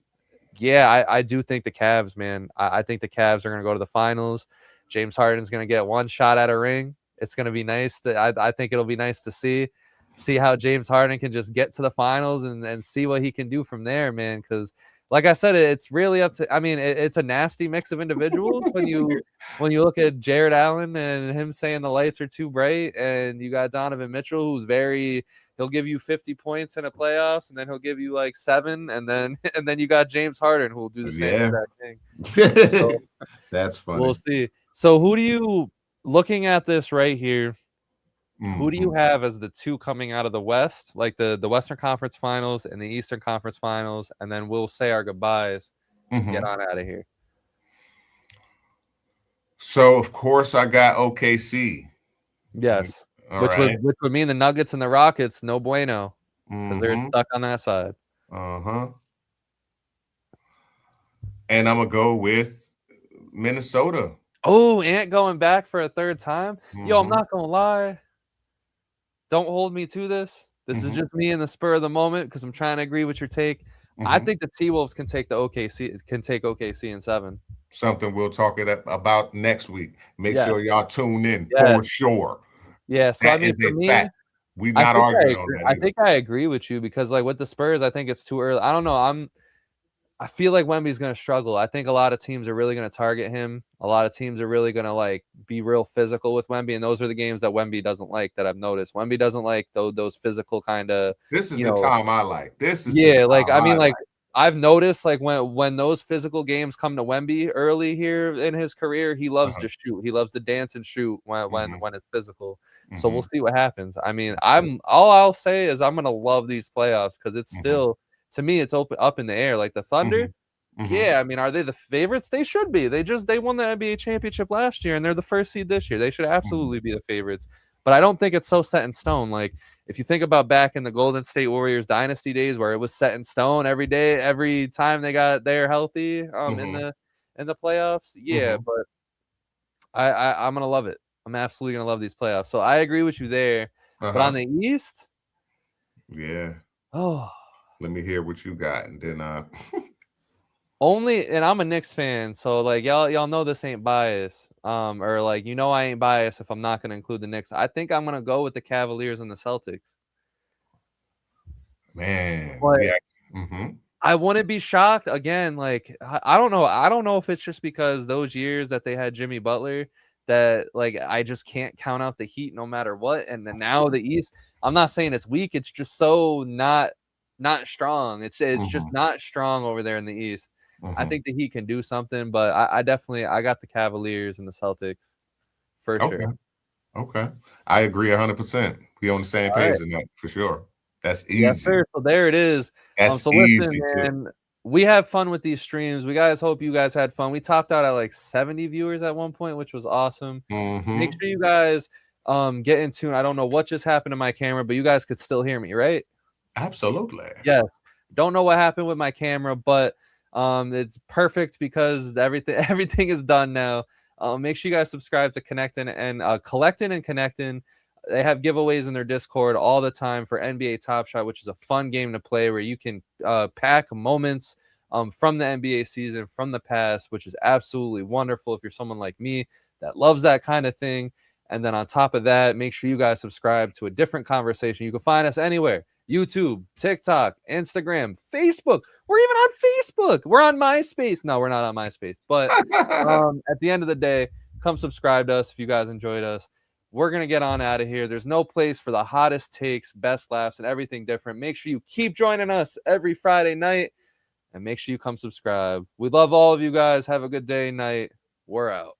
Yeah, I do think the Cavs, man. I think the Cavs are going to go to the finals. James Harden's going to get one shot at a ring. It's going to be nice. I think it'll be nice to see how James Harden can just get to the finals and see what he can do from there, man. Because, like I said, it's really up to. I mean, it's a nasty mix of individuals when you look at Jared Allen and him saying the lights are too bright, and you got Donovan Mitchell, who's very. He'll give you 50 points in a playoffs, and then he'll give you like 7, and then and then you got James Harden who will do the same Yeah. exact thing. So That's we'll funny. see. So who do you looking at this right here? Who do you Mhm. have as the 2 coming out of the West, like the Western Conference Finals and the Eastern Conference Finals, and then we'll say our goodbyes and get Mhm. on out of here. So of course I got OKC. Yes, All right. which would mean the Nuggets and the Rockets, no bueno, because they're Mhm. stuck on that side. Uh-huh. And I'm gonna go with Minnesota. Oh, Ant going back for a 3rd time. Yo, I'm Mhm. not gonna lie. Don't hold me to this. This is Mhm. just me in the spur of the moment because I'm trying to agree with your take. I Mhm. think the T Wolves can take OKC in 7. Something we'll talk about next week. Make Yes, sure y'all tune in yes, for sure. yeah. So I That mean, is for a fact. me, We I not think I arguing on agree. that I either. think I agree with you because like with the Spurs, I think it's too early. I don't know. I feel like Wemby's going to struggle. I think a lot of teams are really going to target him. A lot of teams are really going to like be real physical with Wemby, and those are the games that Wemby doesn't like. That I've noticed. Wemby doesn't like those physical kind of, This is you the know, time I like. This is the yeah, like, time I I mean, like, like. I've noticed, like, when those physical games come to Wemby early here in his career, he loves Uh-huh. to shoot. He loves to dance and shoot when Mhm. when it's physical. So we'll Mhm. see what happens. I mean, I'm all I'll say is I'm gonna love these playoffs because it's Mhm. still to me it's open up in the air. Like the Thunder, Mhm. Mhm. yeah, I mean, are they the favorites? They should be. They won the NBA championship last year and they're the 1st seed this year. They should Mhm. absolutely be the favorites. But I don't think it's so set in stone. Like if you think about back in the Golden State Warriors dynasty days where it was set in stone every day, every time they're healthy Mhm. in the playoffs, yeah, Mhm. but I'm gonna love it. I'm absolutely gonna love these playoffs. So I agree with you there. But on Uh-huh. the East, Yeah. oh, Let me hear what you got, and then only and I'm a Knicks fan, so like y'all know this ain't bias. Or like I ain't biased if I'm not gonna include the Knicks. I think I'm gonna go with the Cavaliers and the Celtics. man, But yeah. Mhm. I wouldn't be shocked again. Like I don't know. I don't know if it's just because those years that they had Jimmy Butler that like I just can't count out the Heat no matter what. And then now the East. I'm not saying it's weak. It's just so not strong. It's just not strong over there in the East. I think the Heat can do something, but I definitely I got the Cavaliers and the Celtics for Okay. sure. Okay. I agree 100%. We on the same All right. page in that for sure. That's Yes, easy. sir. So there it is. That's So listen, easy too. man, we have fun with these streams. We guys hope you guys had fun. We topped out at like 70 viewers at one point, which was awesome. Make sure you guys get in tune. I don't know what just happened to my camera, but you guys could still hear me, right? Absolutely. Yes. Don't know what happened with my camera, but it's perfect because everything is done now. Make sure you guys subscribe to Collectin and Connectin. They have giveaways in their Discord all the time for NBA Top Shot, which is a fun game to play where you can pack moments from the NBA season from the past, which is absolutely wonderful if you're someone like me that loves that kind of thing. And then on top of that, make sure you guys subscribe to a different conversation. You can find us anywhere: YouTube, TikTok, Instagram, Facebook. We're even on Facebook. We're on MySpace. No, we're not on MySpace. But at the end of the day, come subscribe to us if you guys enjoyed us. We're going to get on out of here. There's no place for the hottest takes, best laughs, and everything different. Make sure you keep joining us every Friday night, and make sure you come subscribe. We love all of you guys. Have a good day, night. We're out.